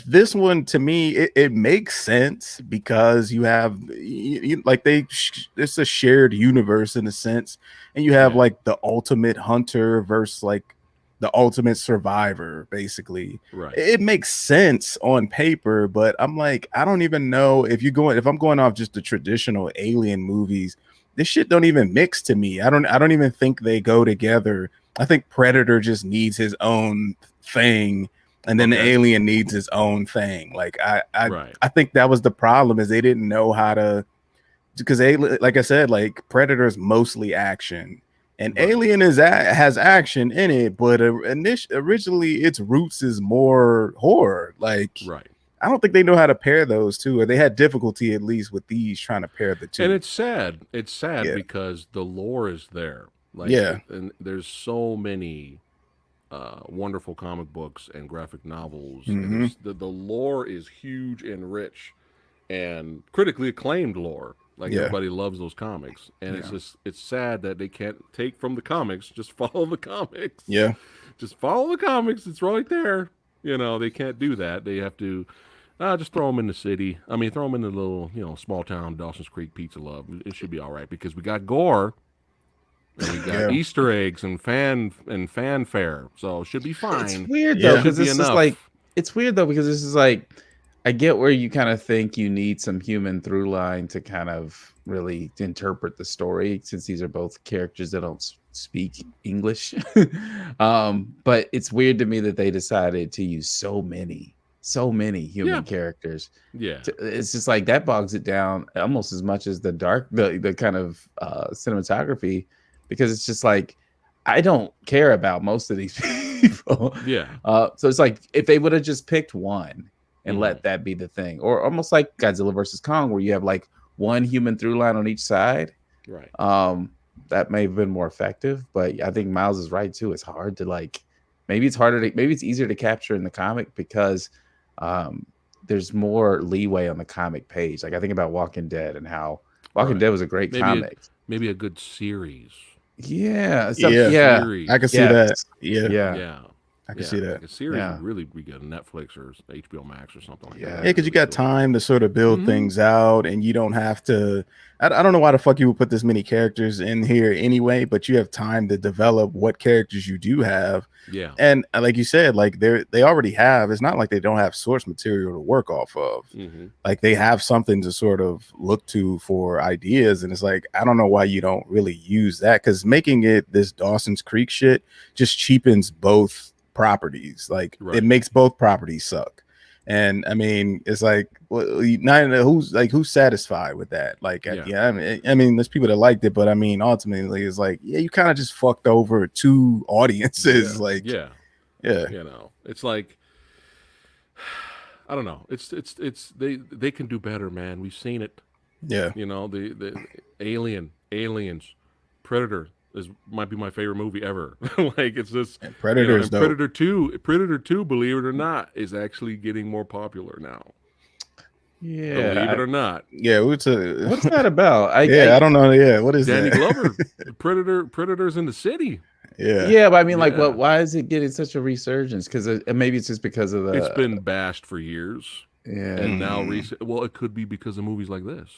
This one to me, it makes sense because you have it's a shared universe in a sense, and you have like the ultimate hunter versus like the ultimate survivor, basically. Right. It makes sense on paper, but I'm like, I don't even know if I'm going off just the traditional alien movies, this shit don't even mix to me. I don't even think they go together. I think Predator just needs his own thing, and then the alien needs his own thing. Like I think that was the problem, is they didn't know how to, because like I said, like Predator's mostly action. And Alien has action in it, but originally its roots is more horror. Like, I don't think they know how to pair those two, or they had difficulty at least with these trying to pair the two. And it's sad. It's sad because the lore is there. Like, and there's so many wonderful comic books and graphic novels. And the lore is huge and rich, and critically acclaimed lore. Like, everybody loves those comics, and it's sad that they can't take from the comics. Just follow the comics. Yeah, just follow the comics. It's right there. You know, they can't do that. They have to just throw them in the city. I mean, throw them in the little, small town Dawson's Creek Pizza Love. It should be all right because we got gore, and we got Easter eggs and fanfare, so it should be fine. It's weird though, because this is like, it's weird though because this is like, I get where you kind of think you need some human through line to kind of really interpret the story, since these are both characters that don't speak English. But it's weird to me that they decided to use so many human characters. It's just like that bogs it down almost as much as the kind of cinematography, because it's just like, I don't care about most of these people. So it's like, if they would have just picked one and let that be the thing, or almost like Godzilla versus Kong, where you have like one human through line on each side, that may have been more effective. But I think Miles is right too. It's hard to like, maybe it's easier to capture in the comic because there's more leeway on the comic page. Like, I think about Walking Dead and how Walking Dead was a great comic. Maybe a good series. I can see that. I can see that. Like a series would really be good on Netflix or HBO Max or something like that. Yeah, because you got time to sort of build things out, and you don't have to. I don't know why the fuck you would put this many characters in here anyway, but you have time to develop what characters you do have. Yeah, and like you said, like they already have. It's not like they don't have source material to work off of. Like, they have something to sort of look to for ideas, and it's like, I don't know why you don't really use that, because making it this Dawson's Creek shit just cheapens both properties. Like, it makes both properties suck. And I mean, it's like, well, who's satisfied with that? Like, I mean, there's people that liked it, but I mean, ultimately, it's like, you kind of just fucked over two audiences. It's like, I don't know. It's they can do better, man. We've seen it. The Aliens, Predator might be my favorite movie ever. Like, it's just, and Predator's and Predator 2, believe it or not, is actually getting more popular now. Believe it or not. What's that about? I don't know. What is Danny that? Glover. Predators in the city. But I mean, like, why is it getting such a resurgence? Because maybe it's just because of it's been bashed for years. And now well, it could be because of movies like this.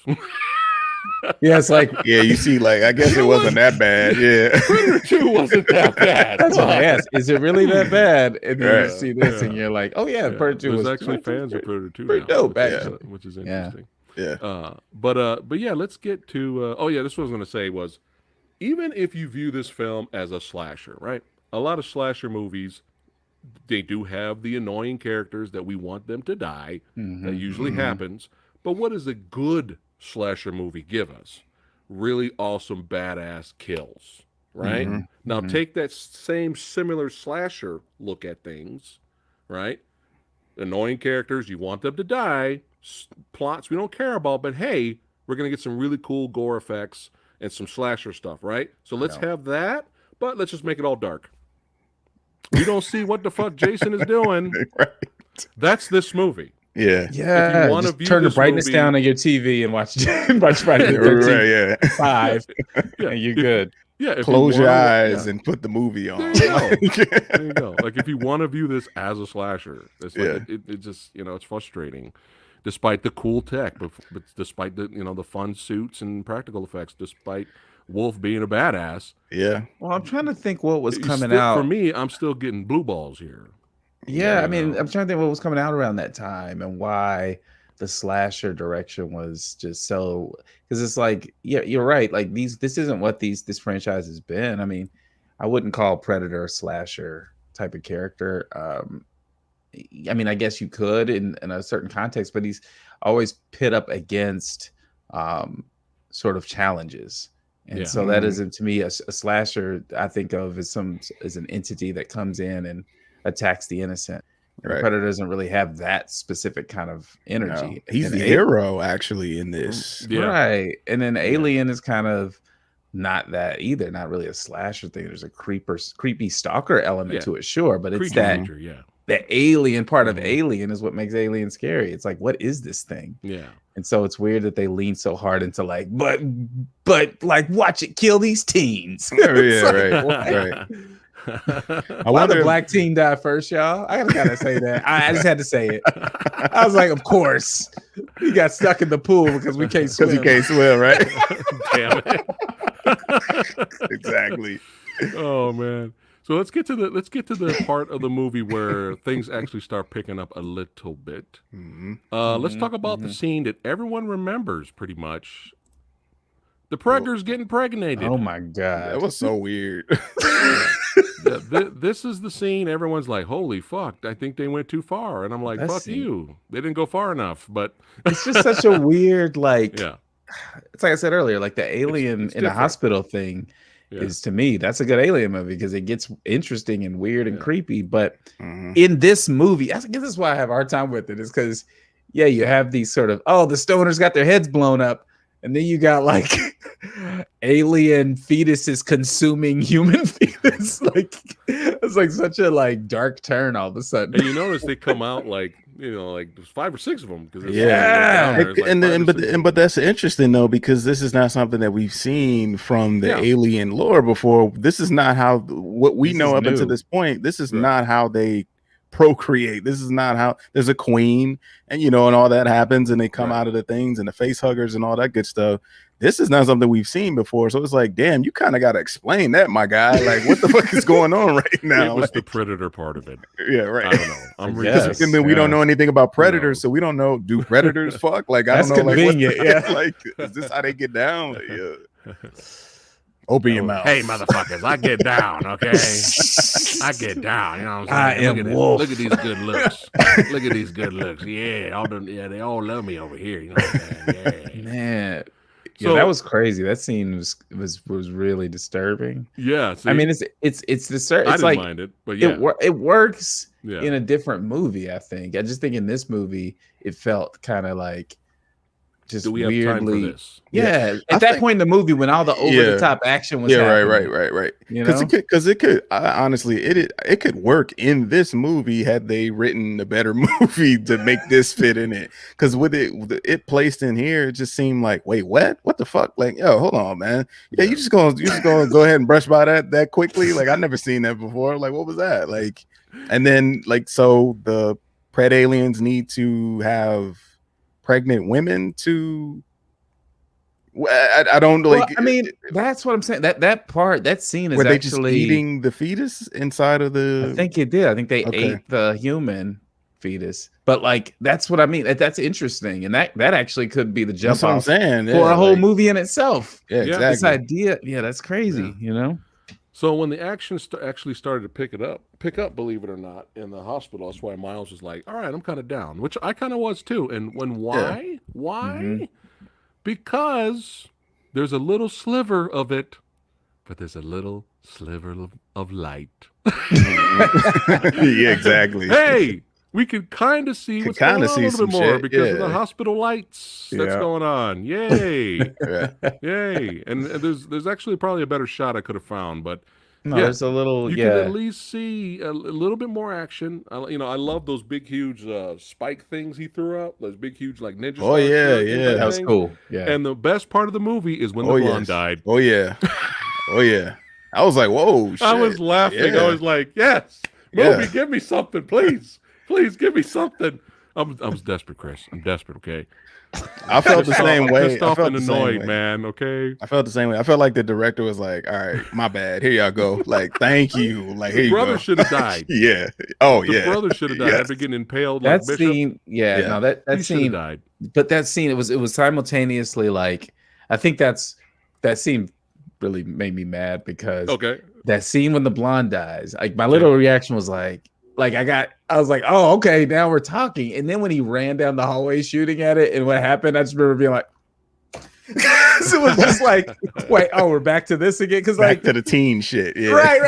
It's like, you see, like, I guess it wasn't that bad. Predator 2 wasn't that bad. That's what I asked. Is it really that bad? And then you see this and you're like, oh yeah, Predator 2 was actually fans of Predator 2 pretty now, dope, actually. which is interesting. But yeah, let's get to this is what I was going to say was, even if you view this film as a slasher, right? A lot of slasher movies, they do have the annoying characters that we want them to die. That usually happens. But what does a good slasher movie give us? Really awesome, badass kills, right? Now take that same similar slasher look at things, right? Annoying characters, you want them to die. Plots we don't care about, but hey, we're going to get some really cool gore effects and some slasher stuff, right? So let's have that, but let's just make it all dark. We don't see what the fuck Jason is doing. That's this movie. Yeah. Yeah, wanna just view turn the this brightness movie- down on your TV and watch Friday the 13th Right, yeah. 5, Yeah, and you're if- good. Yeah, if Close you your wanna, eyes yeah. and put the movie on. There you go. There you go. Like if you want to view this as a slasher, it's like it just it's frustrating, despite the cool tech, but despite the the fun suits and practical effects, despite Wolf being a badass. Yeah. Well, I'm trying to think what was coming still, out. For me, I'm still getting blue balls here. Yeah, I mean, I'm trying to think what was coming out around that time and why the slasher direction was just so, because it's like, yeah, you're right. Like this isn't what this franchise has been. I mean, I wouldn't call Predator a slasher type of character. I mean, I guess you could in a certain context, but he's always pit up against sort of challenges. And so that isn't, to me, a slasher I think of as an entity that comes in and attacks the innocent. Right. Predator doesn't really have that specific kind of energy. No. He's the hero actually in this. Yeah. Right. And then Alien is kind of not that either. Not really a slasher thing. There's a creepy stalker element to it, sure. But it's the alien part of Alien is what makes Alien scary. It's like, what is this thing? Yeah. And so it's weird that they lean so hard into like, but like, watch it kill these teens. Right. Why the black teen die first, y'all? I gotta say that. I just had to say it. I was like, of course, he got stuck in the pool because we can't swim. Because he can't swim, right? Damn it! Exactly. Oh man. So let's get to the part of the movie where things actually start picking up a little bit. Let's talk about the scene that everyone remembers pretty much. The preggers getting pregnated. Oh my god, that was so weird. This is the scene everyone's like, holy fuck, I think they went too far. And I'm like, fuck you. They didn't go far enough. But it's just such a weird, like, it's like I said earlier, like the alien it's in the hospital thing is, to me, that's a good Alien movie because it gets interesting and weird and creepy. But in this movie, I guess this is why I have a hard time with it, is because, you have these sort of, the stoners got their heads blown up. And then you got like alien fetuses consuming human fetus. Like it's like such a like dark turn all of a sudden. And you notice they come out like like there's 5 or 6 of them. But that's interesting though, because this is not something that we've seen from the alien lore before. This is not how what we know up until this point. This is not how they procreate. This is not how there's a queen and and all that happens and they come out of the things and the face huggers and all that good stuff. This is not something we've seen before. So it's like, damn, you kind of got to explain that, my guy. Like, what the fuck is going on right now? It was the Predator part of it. Yeah, right. I don't know. I'm and then we don't know anything about predators, so we don't know. Do predators fuck? Like, I don't know. Convenient. Like, like, is this how they get down? Like, open your mouth. Hey, motherfuckers, I get down, okay? I get down. You know what I'm saying? I am Wolf. Look at these good looks. Look at these good looks. Yeah, they all love me over here. You know what I'm saying? Yeah. Man. Yeah, that was crazy. That scene was really disturbing. Yeah. See, I mean, it's disturbing. I didn't like, mind it, but it works in a different movie, I think. I just think in this movie, it felt kind of like, just do we have weirdly, time for this? At that point in the movie when all the over the top action was happening, right. Because it could honestly it could work in this movie had they written a better movie to make this fit in it. Because with it placed in here, it just seemed like, wait, what the fuck? Like, yo, hold on, man. Yeah, you just gonna go ahead and brush by that quickly? Like, I've never seen that before. Like, what was that? Like, and then like, so the pred aliens need to have pregnant women to I don't like. Well, I mean, that's what I'm saying. That scene is were they actually just eating the fetus inside of the. I think it did. I think they ate the human fetus. But like, that's what I mean. That's interesting, and that actually could be the jump that's what I'm saying. for a whole movie in itself. Yeah, exactly. This idea, that's crazy. So when the action actually started to pick up, believe it or not, in the hospital, that's why Miles was like, "All right, I'm kind of down," which I kind of was too. And why? Mm-hmm. Because there's a little sliver of it, but there's a little sliver of light. Yeah, exactly. Hey, we can kind of see what's going on a little bit more because of the hospital lights that's going on. Yay. Yay. And there's actually probably a better shot I could have found, but No, there's a little. You can at least see a little bit more action. I love those big, huge spike things he threw up. Those big, huge like ninja. Oh yeah, that was cool. Yeah. And the best part of the movie is when the blonde died. Oh yeah, oh yeah. I was like, whoa! Shit. I was laughing. I was like, yes, movie, give me something, please, please give me something. I was desperate, Chris. I'm desperate. Okay. I felt the same way. Pissed off and annoyed, man. Okay. I felt the same way. I felt like the director was like, "All right, my bad. Here y'all go. Like, thank you. Like, here you go." Brother should have died. Yeah. Oh, the yeah. brother should have died after getting impaled. That like scene, no, that scene died. But that scene, it was simultaneously like, I think that scene really made me mad because that scene when the blonde dies, like my little reaction was like I was like, oh, okay, now we're talking. And then when he ran down the hallway shooting at it and what happened, I just remember being like, so it was just like, wait, oh, we're back to this again? Because back to the teen shit. Yeah. Right.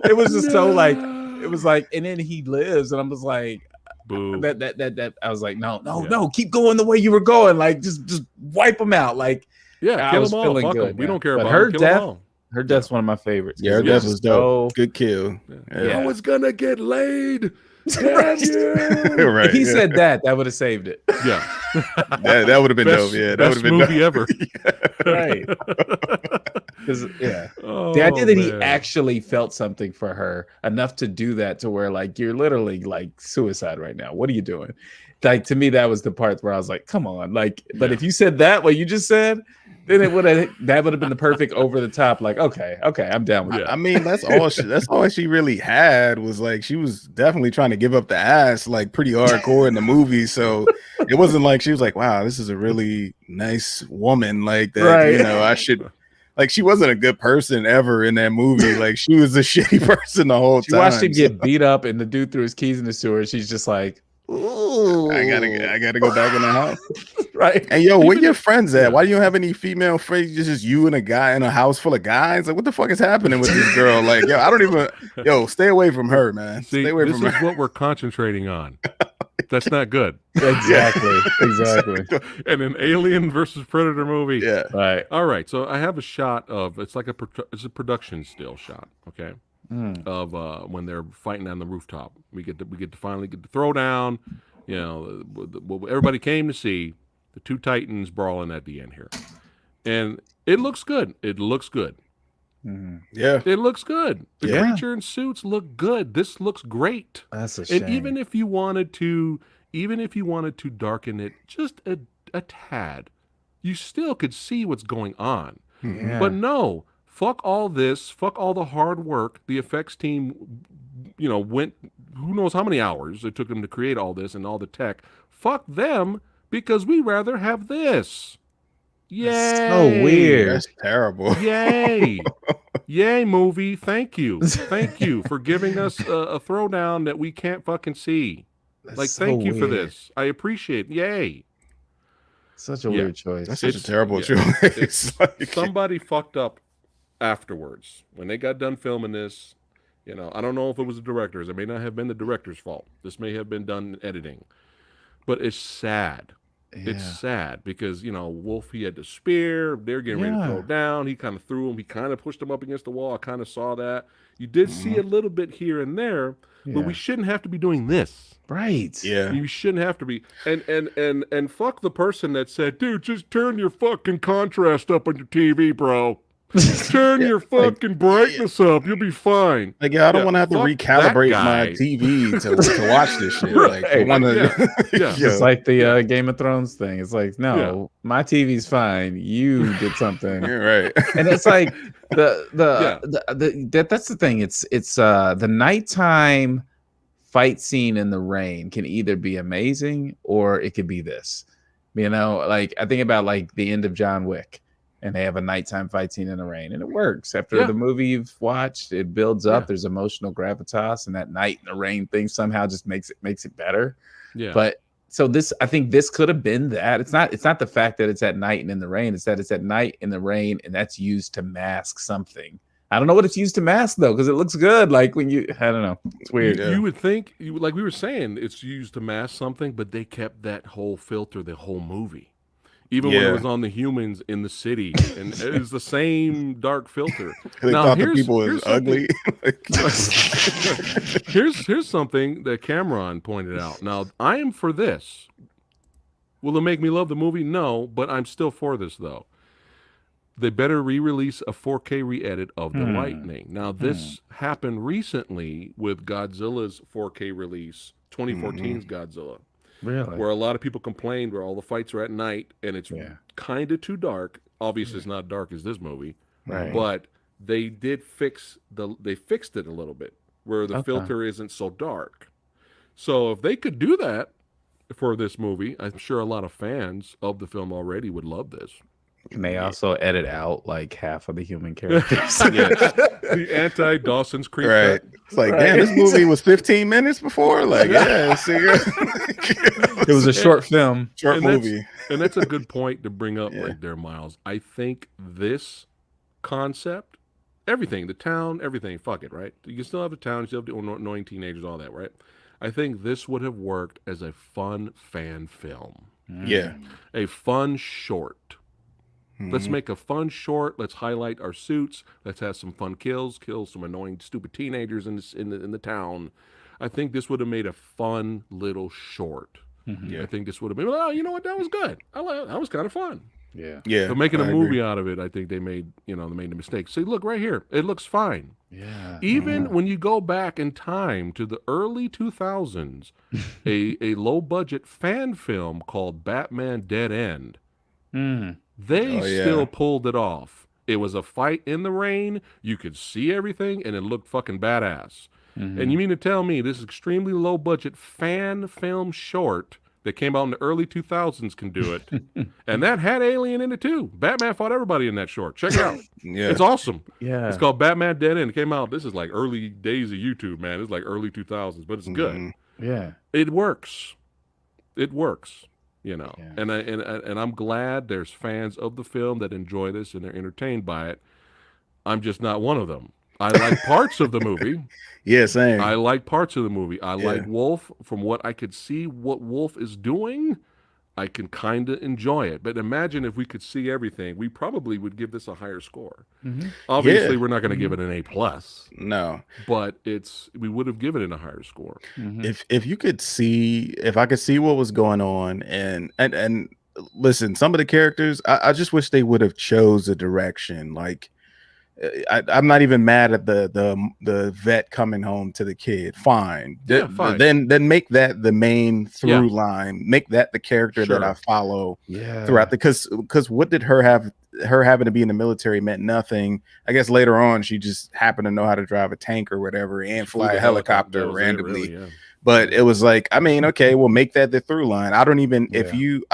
It was just so like, it was like, and then he lives, and I'm just like, boo. That I was like, no, keep going the way you were going. Like, just wipe them out. Like, I was feeling good. We don't care about her death. Her death's one of my favorites. Yeah, her death was dope. Good kill. I was gonna get laid. Damn you. Right. If he said that would have saved it. Yeah. that would have been dope. Yeah. That would have been movie dope. ever. Right. The idea that he actually felt something for her enough to do that, to where like you're literally like suicide right now. What are you doing? Like, to me, that was the part where I was like, come on. Like, but if you said that, what you just said, then that would have been the perfect over the top. Like, okay, I'm down with it. I mean, that's all she really had was like, she was definitely trying to give up the ass like pretty hardcore in the movie. So it wasn't like she was like, wow, this is a really nice woman. Like that, right. I should. Like, she wasn't a good person ever in that movie. Like, she was a shitty person the whole time. She watched him get beat up, and the dude threw his keys in the sewer. She's just like, ooh, I gotta go back in the house. Right. And yo, where your friends at? Why do you don't have any female friends? Just you and a guy in a house full of guys? Like, what the fuck is happening with this girl? Like, yo, I don't even stay away from her, man. See, stay away from her. This is what we're concentrating on. That's not good. Exactly. And an Alien versus Predator movie. Yeah. Right. All right. So I have a shot of, it's a production still shot. Okay. Of when they're fighting on the rooftop. We get to finally get the throwdown. What everybody came to see, the two titans brawling at the end here, and it looks good. It looks good. Yeah, it looks good. The creature and suits look good. This looks great. That's a shame. And even if you wanted to darken it just a tad, you still could see what's going on. Yeah. But no. Fuck all this. Fuck all the hard work. The effects team, went who knows how many hours it took them to create all this and all the tech. Fuck them, because we rather have this. Yay! That's so weird. That's terrible. Yay! Yay, movie! Thank you for giving us a throwdown that we can't fucking see. Thank you for this. I appreciate it. Yay! Such a weird choice. That's such a terrible choice. Somebody fucked up afterwards when they got done filming this. I don't know if it was the directors. It may not have been the director's fault. This may have been done in editing, but it's sad. It's sad because Wolf, he had the spear. They're getting ready to throw down. He kind of threw him. He kind of pushed him up against the wall. I kind of saw that. You did see a little bit here and there, but we shouldn't have to be doing this. Right. Yeah. You shouldn't have to be. And fuck the person that said, dude, just turn your fucking contrast up on your TV, bro. Turn your fucking brightness up. You'll be fine. Like, I don't want to have to recalibrate my TV to watch this shit. Like, I want to. It's like the Game of Thrones thing. It's like, no, my TV's fine. You did something. You're right. And it's like that's the thing. It's the nighttime fight scene in the rain can either be amazing or it could be this. Like I think about like the end of John Wick. And they have a nighttime fight scene in the rain, and it works. After the movie you've watched, it builds up. There's emotional gravitas, and that night in the rain thing somehow just makes it better. Yeah. But so I think this could have been that. It's not the fact that it's at night and in the rain. It's that it's at night in the rain, and that's used to mask something. I don't know what it's used to mask though, because it looks good. Like I don't know, it's weird. You would think, like we were saying, it's used to mask something, but they kept that whole filter the whole movie. Even when it was on the humans in the city, and it was the same dark filter. They thought the people was ugly. here's something that Cameron pointed out. Now, I am for this. Will it make me love the movie? No, but I'm still for this, though. They better re-release a 4K re-edit of The Lightning. Now, this happened recently with Godzilla's 4K release, 2014's Godzilla. Really? Where a lot of people complained where all the fights are at night and it's kind of too dark. Obviously, it's not dark as this movie. Right. But they did fixed it a little bit where the filter isn't so dark. So if they could do that for this movie, I'm sure a lot of fans of the film already would love this. Can they also edit out like half of the human characters? The anti-Dawson's Creek. Right. It's like, damn, this movie was 15 minutes before. Like, it was a short film. Short movie. And that's a good point to bring up right there, Miles. I think this concept, everything, the town, everything, fuck it, right? You can still have the town, you still have the annoying teenagers, all that, right? I think this would have worked as a fun fan film. Yeah. A fun short. Let's make a fun short. Let's highlight our suits. Let's have some fun kills. Kill some annoying, stupid teenagers in the town. I think this would have made a fun little short. I think this would have been. Oh, you know what? That was good. That was kind of fun. Yeah. But making a movie out of it, I think they made the mistake. See, look right here. It looks fine. Yeah. Even when you go back in time to the early 2000s, a low budget fan film called Batman Dead End. They still pulled it off. It was a fight in the rain. You could see everything, and it looked fucking badass. And you mean to tell me this extremely low-budget fan film short that came out in the early 2000s can do it? And that had Alien in it, too. Batman fought everybody in that short. Check it out. It's awesome. Yeah. It's called Batman Dead End. It came out, this is like early days of YouTube, man. It's like early 2000s, but it's good. Yeah. It works. It works. And I'm glad there's fans of the film that enjoy this and they're entertained by it. I'm just not one of them. I like parts of the movie. Yeah, same. I like parts of the movie. I like Wolf. From what I could see, what Wolf is doing, I can kind of enjoy it. But imagine if we could see everything, we probably would give this a higher score. Obviously, we're not going to give it an A+. No. But we would have given it a higher score. If you could see, if I could see what was going on and listen, some of the characters, I just wish they would have chose a direction. Like, I'm not even mad at the vet coming home to the kid. Fine. Fine. Then make that the main through line. Make that the character that I follow throughout because what did her having to be in the military meant nothing. I guess later on she just happened to know how to drive a tank or whatever and fly a helicopter randomly. But it was like, I mean, okay, we'll make that the through line. I don't even I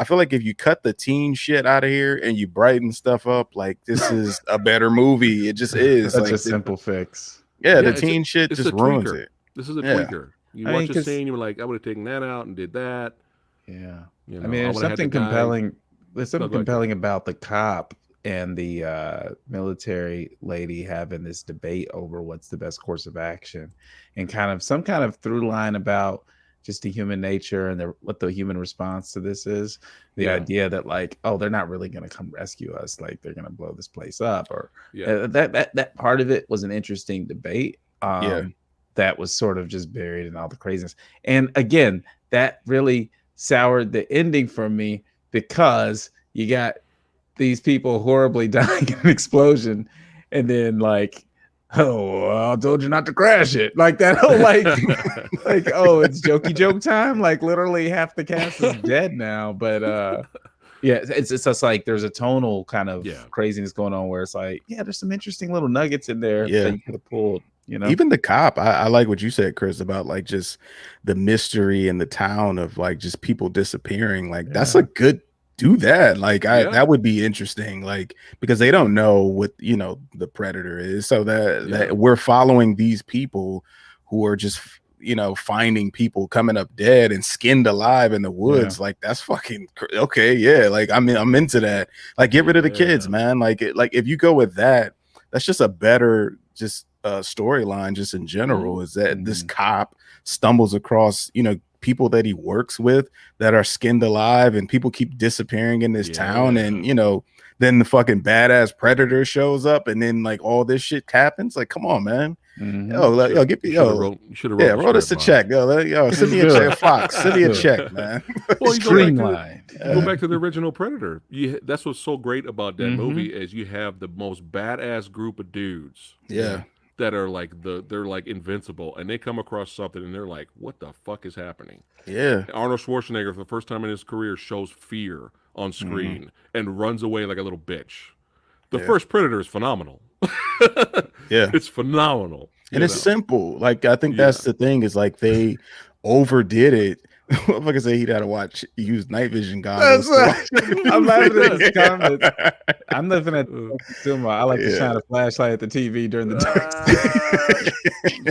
feel like if you cut the teen shit out of here and you brighten stuff up, like this is a better movie. It just is. Such a simple fix. Yeah, the teen shit just ruins it. This is a tweaker. You watch a scene, you're like, I would have taken that out and did that. Yeah. I mean, there's something compelling. There's something compelling about the cop and the military lady having this debate over what's the best course of action, and some kind of through line about just the human nature and what the human response to this is. The idea that like, oh, they're not really going to come rescue us, like they're going to blow this place up, or that part of it was an interesting debate. That was sort of just buried in all the craziness. And again, that really soured the ending for me because you got these people horribly dying in an explosion, and then like, oh, I told you not to crash it. Like that whole like oh, it's jokey joke time. Like literally half the cast is dead now. But it's just like there's a tonal kind of craziness going on where it's like, there's some interesting little nuggets in there that you could have pulled. Even the cop, I like what you said, Chris, about like just the mystery in the town of like just people disappearing. Like that's a good do that. Like that would be interesting. Like because they don't know what the predator is, so that we're following these people who are just finding people coming up dead and skinned alive in the woods. Like that's fucking okay. Like I'm into that. Like get rid of the kids, man. Like if you go with that, that's just a better storyline just in general. Is that this cop stumbles across people that he works with that are skinned alive, and people keep disappearing in this town, and you know, then the fucking badass predator shows up, and then like all this shit happens. Like, come on, man. Yo, get me, wrote us a check. Yo, send me a check. Fox, send me a check, man. Well, you go back to the original Predator. That's what's so great about that movie is you have the most badass group of dudes. Yeah. That are like they're like invincible, and they come across something and they're like, what the fuck is happening? Yeah. Arnold Schwarzenegger, for the first time in his career, shows fear on screen and runs away like a little bitch. The first Predator is phenomenal. It's phenomenal. And it's simple. Like, I think that's the thing, is like they overdid it. Like I say, he'd have to use night vision goggles. I'm laughing at his comments. I'm living at Sumo. I like to shine a flashlight at the TV during the dark.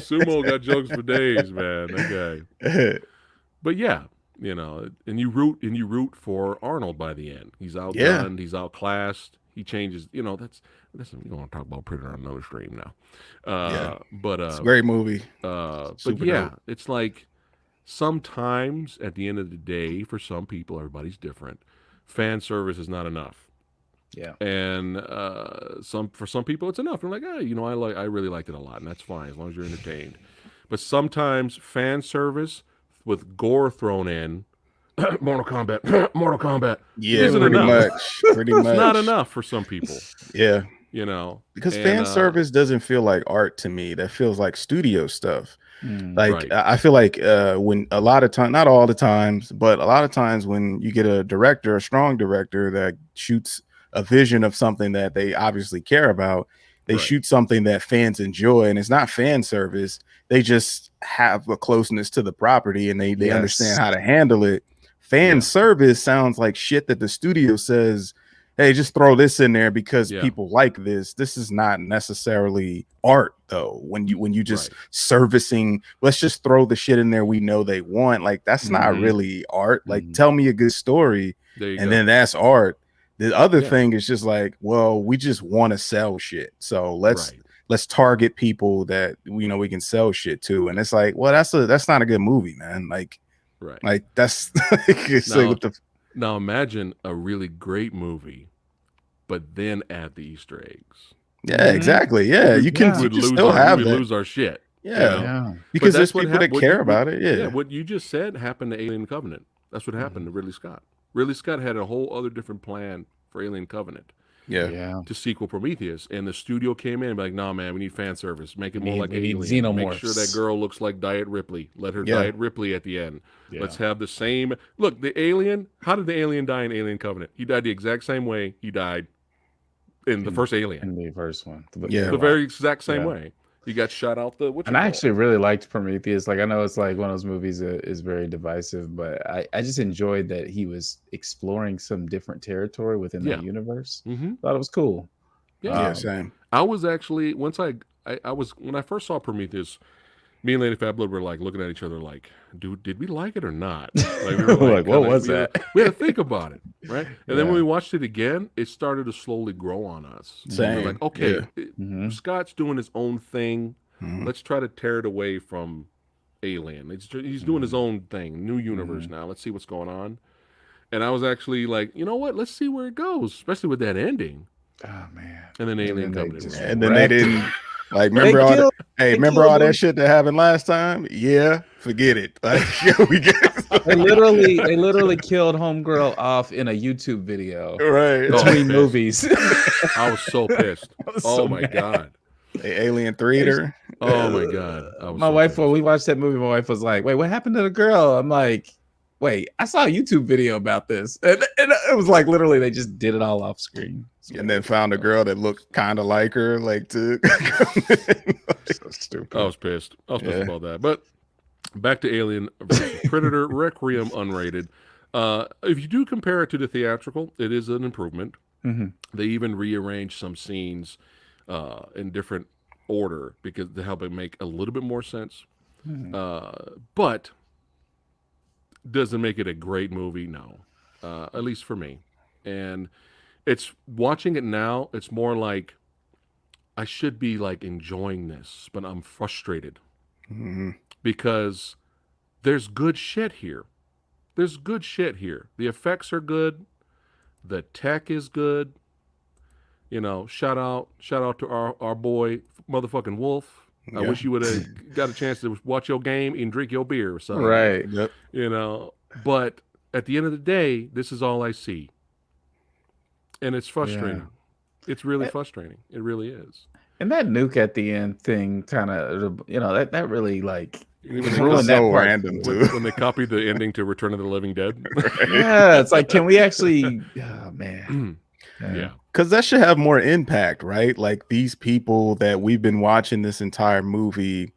Sumo got jokes for days, man. That guy. But yeah, you know, and you root for Arnold by the end. He's outgunned, he's outclassed. He changes. You know, that's we don't want to talk about Predator on another stream now. But it's a great movie. But yeah, it's like. Sometimes, at the end of the day, for some people, everybody's different. Fan service is not enough. Yeah, and for some people, it's enough. They're like, you know, I really liked it a lot, and that's fine as long as you're entertained. But sometimes fan service with gore thrown in, Mortal Kombat, yeah, pretty much. It's not enough for some people. Yeah, you know, because fan service doesn't feel like art to me. That feels like studio stuff. Like I feel like when a lot of time, not all the times, but a lot of times when you get a strong director that shoots a vision of something that they obviously care about, they shoot something that fans enjoy, and it's not fan service. They just have a closeness to the property, and they understand how to handle it. Fan service sounds like shit that the studio says, hey, just throw this in there because people like this. This is not necessarily art, though. When you just servicing, let's just throw the shit in there we know they want. Like, that's not really art. Like, tell me a good story, and then that's art. The other thing is just like, well, we just want to sell shit, so let's target people that we know we can sell shit to. And it's like, well, that's not a good movie, man. Like, like that's Now imagine a really great movie, but then add the Easter eggs. Yeah, exactly. Yeah, you can lose our shit. Yeah, because there's people that care about it. Yeah, what you just said happened to Alien Covenant. That's what happened to Ridley Scott. Ridley Scott had a whole other different plan for Alien Covenant. Yeah. To sequel Prometheus, and the studio came in and be like, "Nah, man, we need fan service. Make it more like Alien. Xenomorphs. Make sure that girl looks like Diet Ripley. Let her Diet Ripley at the end. Let's have the same look. The alien. How did the alien die in Alien Covenant? He died the exact same way he died in the first Alien. In the first one, the very exact same way. He got shot out the. I actually really liked Prometheus. Like, I know it's like one of those movies that is very divisive, but I just enjoyed that he was exploring some different territory within that universe. Thought it was cool. Yeah, same. I was actually when I first saw Prometheus, me and Lady Fat Blood were like looking at each other like, dude, did we like it or not? Like, we were like, what was that? We had to think about it, right? And then when we watched it again, it started to slowly grow on us. Same. We were like, okay, Scott's doing his own thing. Let's try to tear it away from Alien. He's doing his own thing, new universe now. Let's see what's going on. And I was actually like, you know what? Let's see where it goes, especially with that ending. Oh man! And then Alien Covenant, and then they didn't like remember all that shit that happened last time. Yeah, forget it. Like, they literally killed homegirl off in a YouTube video, right? Between movies. I was so pissed. My god! Alien Theater. Oh my god! My wife, when we watched that movie, my wife was like, "Wait, what happened to the girl?" I'm like, "Wait, I saw a YouTube video about this," and it was like literally they just did it all off screen. And then found a girl that looked kind of like her, like to. So stupid. I was pissed. About that. But back to Alien versus Predator, Requiem Unrated. If you do compare it to the theatrical, it is an improvement. They even rearranged some scenes in different order because to help it make a little bit more sense. But doesn't make it a great movie, no. At least for me. And it's watching it now, it's more like I should be like enjoying this, but I'm frustrated because there's good shit here. There's good shit here. The effects are good. The tech is good. You know, shout out to our boy motherfucking Wolf. I wish you would have got a chance to watch your game and drink your beer or something. Right. Yep. You know, but at the end of the day, this is all I see. And it's frustrating. Yeah. It's really frustrating. It really is. And that nuke at the end thing kind of, you know, that really like ruined that part. Random too. When they copied the ending to Return of the Living Dead. Yeah, it's like, can we actually, oh man. Yeah. Because that should have more impact, right? Like these people that we've been watching this entire movie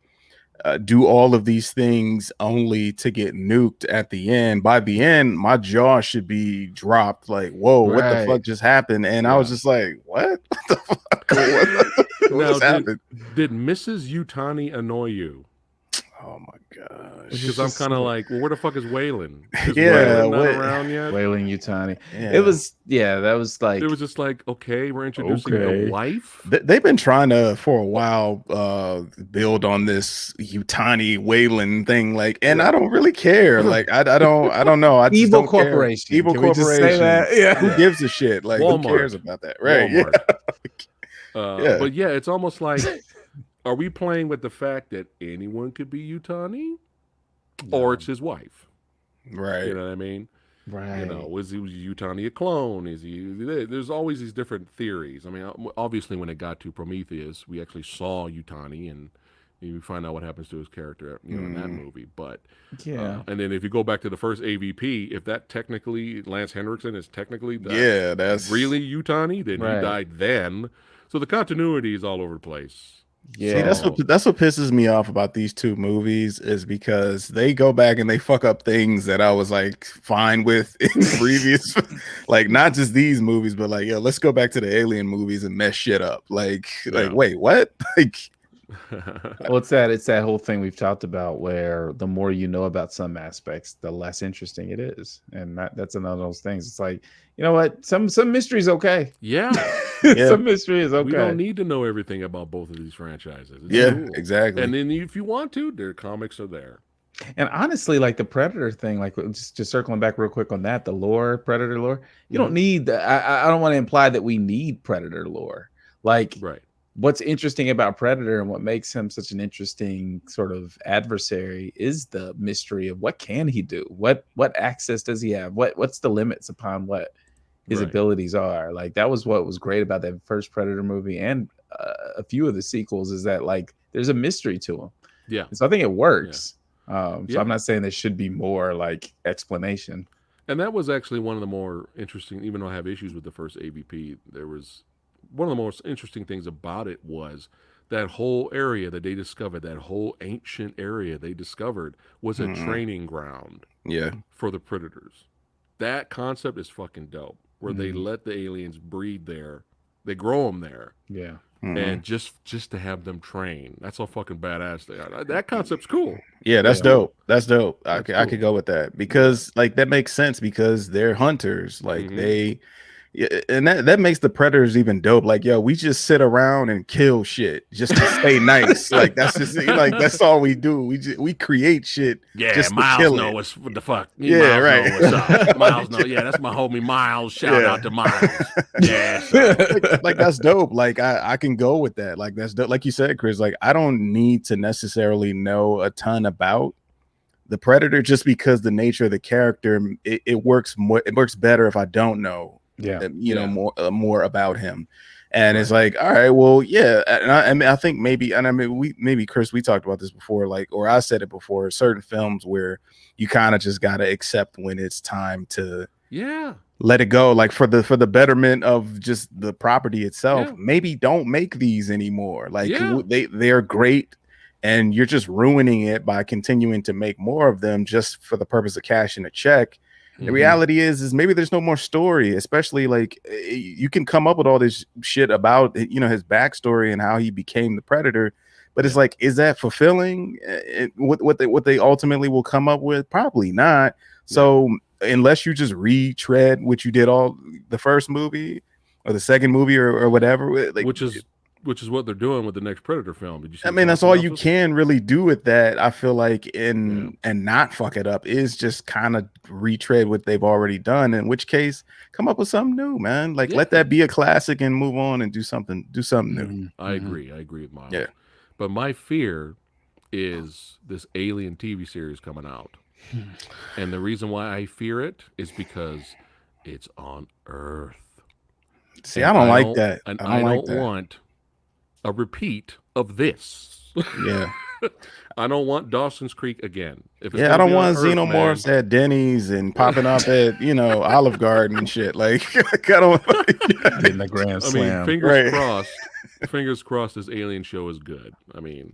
do all of these things only to get nuked at the end. By the end, my jaw should be dropped. Like, whoa, what the fuck just happened? And I was just like, what? What the fuck? What just happened? Did Mrs. Yutani annoy you? Oh my gosh! Because I'm kind of like, well, where the fuck is Waylon? Is Waylon not around yet? Wailing Yutani. Yeah. It was, that was like, it was just like, okay, we're introducing the wife. They've been trying to for a while build on this Yutani Waylon thing, like, and I don't really care. Like, I don't know. I just evil don't corporation. Care. Evil corporation. Say that? Yeah. Who gives a shit? Like, Walmart. Who cares about that? Right? Yeah. But yeah, it's almost like. Are we playing with the fact that anyone could be Yutani, or it's his wife? Right. You know what I mean? Right. You know, was Yutani a clone? Is he? There's always these different theories. I mean, obviously, when it got to Prometheus, we actually saw Yutani, and you find out what happens to his character, you know, in that movie. But and then if you go back to the first AVP, if that technically Lance Henriksen is technically that's really Yutani, then he died then. So the continuity is all over the place. Yeah, see, that's what pisses me off about these two movies is because they go back and they fuck up things that I was like fine with in previous, like not just these movies, but like, let's go back to the Alien movies and mess shit up. Like wait, what? Like, well, it's that whole thing we've talked about where the more you know about some aspects, the less interesting it is, and that's another of those things. It's like, you know what, some mystery is okay. Yeah. Some mystery is okay. We don't need to know everything about both of these franchises. It's cool. Exactly. And then if you want to, their comics are there. And honestly, like the Predator thing, like just circling back real quick on that, the lore, Predator lore, you don't need. I don't want to imply that we need Predator lore. Like, what's interesting about Predator and what makes him such an interesting sort of adversary is the mystery of what can he do? What access does he have? What's the limits upon what his abilities are? Like, that was what was great about that first Predator movie and a few of the sequels is that like there's a mystery to him. Yeah. And so I think it works. So I'm not saying there should be more like explanation. And that was actually one of the more interesting, even though I have issues with the first AVP, there was one of the most interesting things about it was that whole area that they discovered, that whole ancient area they discovered was a training ground for the Predators. That concept is fucking dope, where they let the aliens breed there. They grow them there. Yeah. And just to have them train. That's how fucking badass they are. That concept's cool. Yeah, that's dope. That's dope. I could go with that because like that makes sense because they're hunters. Like and that makes the Predators even dope. Like, yo, we just sit around and kill shit just to stay nice. Like that's just like that's all we do. We create shit. Yeah, just Miles to kill know it. what the fuck. Yeah, Miles know what's up. Miles know. Yeah, that's my homie Miles. Shout out to Miles. Yeah, like that's dope. Like I can go with that. Like that's dope. Like you said, Chris. Like I don't need to necessarily know a ton about the Predator just because the nature of the character it works more. It works better if I don't know. More about him, and it's like, all right, well, and I mean, I think maybe Chris, we talked about this before, like, or I said it before. Certain films where you kind of just gotta accept when it's time to let it go, like for the betterment of just the property itself. Maybe don't make these anymore. Like they're great, and you're just ruining it by continuing to make more of them just for the purpose of cashing a check. The reality is maybe there's no more story, especially like you can come up with all this shit about, his backstory and how he became the Predator. But it's like, is that fulfilling what they ultimately will come up with? Probably not. So unless you just retread what you did all the first movie or the second movie or whatever, like, which is which is what they're doing with the next Predator film. Did you see? I mean, that's all you can really do with that. I feel like and not fuck it up is just kind of retread what they've already done. In which case, come up with something new, man. Like let that be a classic and move on and do something new. I agree. I agree with Miles. Yeah. But my fear is this Alien TV series coming out, and the reason why I fear it is because it's on Earth. See, I don't like that. And I don't want a repeat of this. Yeah. I don't want Dawson's Creek again. I don't want xenomorphs at Denny's and popping up at Olive Garden and shit. Like I don't in the Grand Slam. I mean, fingers crossed. Fingers crossed. This Alien show is good. I mean,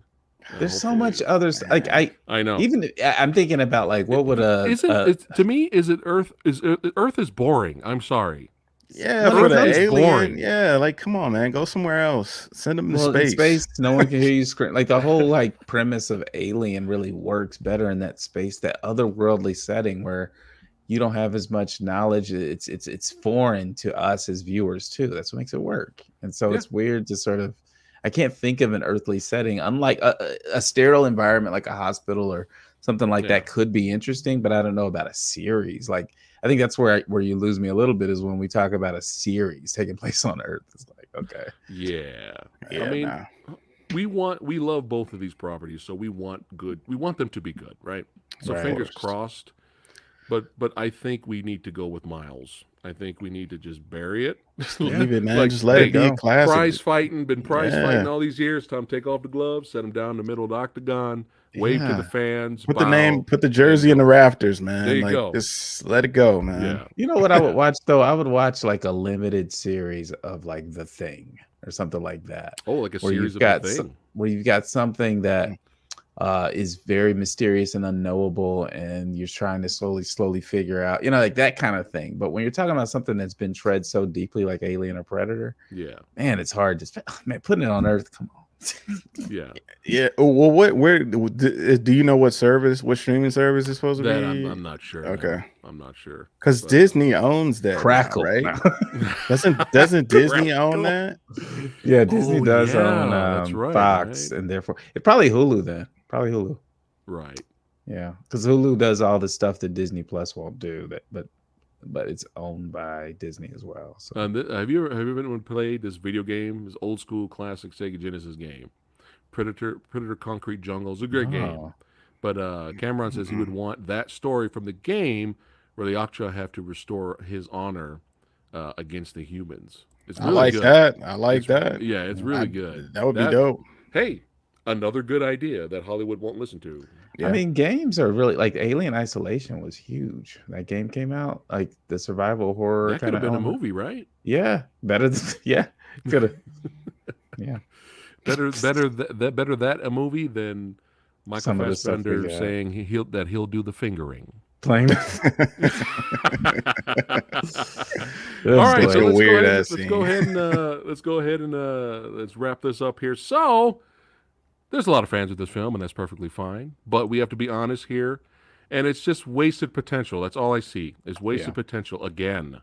there's so much others. Like I know. Even I'm thinking about like what would to me is it Earth is Earth is boring. I'm sorry. Yeah, for the Alien. Boring. Yeah, like come on, man, go somewhere else. Send them to space. In space, no one can hear you scream. Like the whole like premise of Alien really works better in that space, that otherworldly setting where you don't have as much knowledge. It's foreign to us as viewers too. That's what makes it work. And so it's weird to sort of. I can't think of an earthly setting, unlike a sterile environment like a hospital or something like that could be interesting, but I don't know about a series. Like I think that's where you lose me a little bit is when we talk about a series taking place on Earth. It's like, okay. I mean, we love both of these properties, so we want them to be good, right? So fingers crossed. But I think we need to go with Miles. I think we need to just bury it. Leave it, man. Like, just let it be a classic. Prize fighting fighting all these years. Time to take off the gloves, set him down in the middle of the octagon, wave to the fans. Put the name, put the jersey in the rafters, man. There you go. Just let it go, man. Yeah. You know what I would watch though? I would watch like a limited series of like The Thing or something like that. Oh, like a series of The Thing. Where you've got something that is very mysterious and unknowable, and you're trying to slowly figure out, like that kind of thing. But when you're talking about something that's been tread so deeply, like Alien or Predator, man, it's hard to putting it on Earth. Come on. Yeah. Well, where do you know what streaming service is supposed to be? I'm not sure. Okay, I'm not sure because Disney owns that. Crackle, now, right? Doesn't Disney own that? Yeah, Disney does own that's right, Fox, and therefore it probably Hulu then. Probably Hulu. Right. Yeah, because Hulu does all the stuff that Disney Plus won't do. But it's owned by Disney as well. So have you ever played this video game? This old school classic Sega Genesis game, Predator Concrete Jungle. It's a great game. But Cameron says he would want that story from the game where the Akcha have to restore his honor against the humans. It's really I like good. that. I like that. Yeah, it's really good. That would be dope. Hey, another good idea that Hollywood won't listen to. Yeah. I mean, games are really like Alien Isolation was huge. That game came out, like the survival horror. That could have been a movie, right? Yeah, better. Could have. Yeah, better that a movie than Michael Fassbender saying he'll do the fingering. Playing. All right, so let's go ahead and let's wrap this up here. So. There's a lot of fans of this film, and that's perfectly fine. But we have to be honest here, and it's just wasted potential. That's all I see is wasted potential again.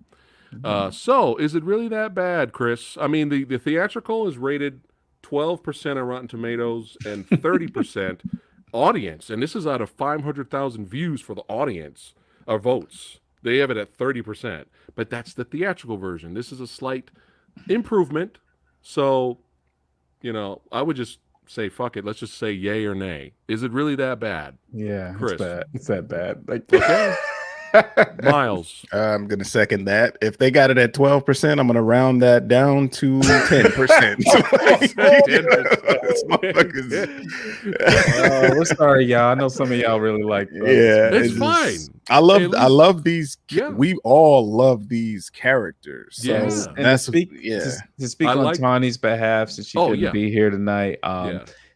So is it really that bad, Chris? I mean, the theatrical is rated 12% on Rotten Tomatoes and 30% audience, and this is out of 500,000 views for the audience or votes. They have it at 30%, but that's the theatrical version. This is a slight improvement. So, I would just say fuck it. Let's just say yay or nay. Is it really that bad? Yeah, Chris. It's that bad. Like, okay. Miles. I'm gonna second that. If they got it at 12%, I'm gonna round that down to 10%. We're sorry, y'all. I know some of y'all really like. It's fine. I love these. Yeah. We all love these characters. So yes. To speak on Tawny's behalf, since she couldn't be here tonight.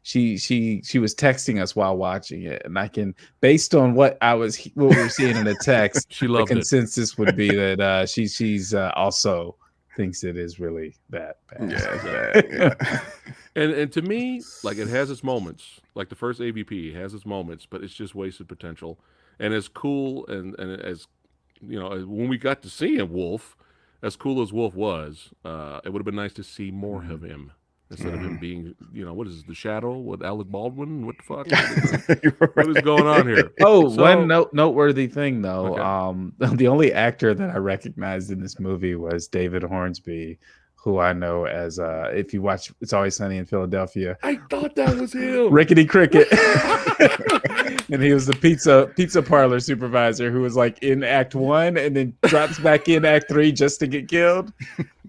She was texting us while watching it, and I can, based on what we were seeing in the text, the consensus would be that she's also thinks it is really that bad. Yeah. And to me, like, it has its moments. Like the first AVP has its moments, but it's just wasted potential. And as cool and as when we got to see him, Wolf, as cool as Wolf was, it would have been nice to see more of him. instead of him being, what is this, the Shadow with Alec Baldwin? What the fuck? What is going on here? One noteworthy thing though. Okay. The only actor that I recognized in this movie was David Hornsby, who I know as if you watch It's Always Sunny in Philadelphia. I thought that was him. Rickety Cricket. And he was the pizza parlor supervisor who was like in Act 1 and then drops back in Act 3 just to get killed.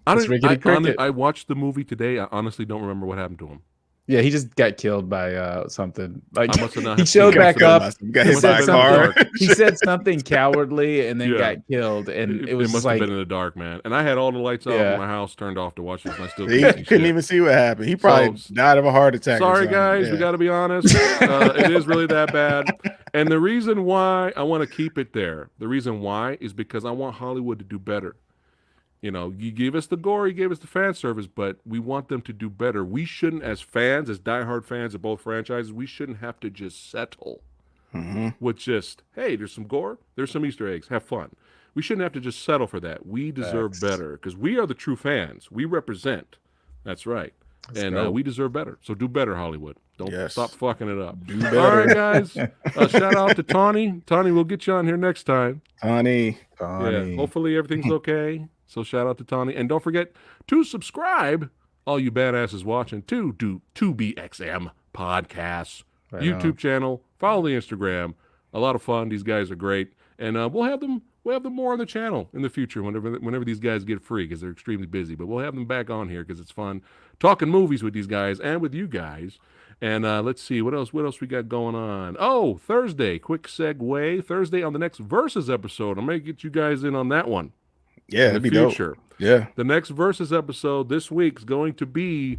I watched the movie today. I honestly don't remember what happened to him. Yeah, he just got killed by something. Like he showed back up. Got hit by a car. He said something cowardly and then got killed. And it must have been in the dark, man. And I had all the lights off in my house turned off to watch this. And I still couldn't even see what happened. He probably died of a heart attack. Sorry, guys. We got to be honest. It is really that bad. And the reason why I want to keep it there, the reason why is because I want Hollywood to do better. You gave us the gore, you gave us the fan service, but we want them to do better. We shouldn't, as fans, as diehard fans of both franchises, we shouldn't have to just settle with just, hey, there's some gore, there's some Easter eggs, have fun. We shouldn't have to just settle for that. We deserve better because we are the true fans. We represent. That's right. We deserve better. So do better, Hollywood. Don't stop fucking it up. Do better. All right, guys. Shout out to Tawny. Tawny, we'll get you on here next time. Tawny. Yeah, hopefully everything's okay. So shout out to Tawny. And don't forget to subscribe, all you badasses watching, to 2BXM Podcasts YouTube channel. Follow the Instagram. A lot of fun. These guys are great. And we'll have them more on the channel in the future whenever these guys get free because they're extremely busy. But we'll have them back on here because it's fun talking movies with these guys and with you guys. And let's see, what else we got going on? Oh, Thursday, quick segue. Thursday on the next Versus episode. I'm going to get you guys in on that one. Yeah, it'd be future. Dope. Yeah. The next Versus episode this week is going to be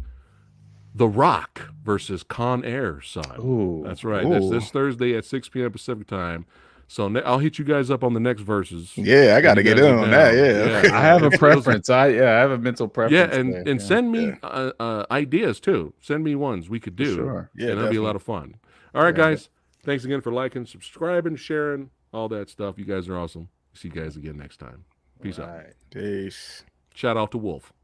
The Rock versus Con Air, son. Ooh. That's right. That's this Thursday at 6 p.m. Pacific time. So I'll hit you guys up on the next Versus. Yeah, I got to get in on that. Yeah. I have a preference. I have a mental preference. Yeah, and send me ideas too. Send me ones we could do. Sure. Yeah, that'll be a lot of fun. All right, guys. Thanks again for liking, subscribing, sharing, all that stuff. You guys are awesome. See you guys again next time. Peace out. Peace. Shout out to Wolf.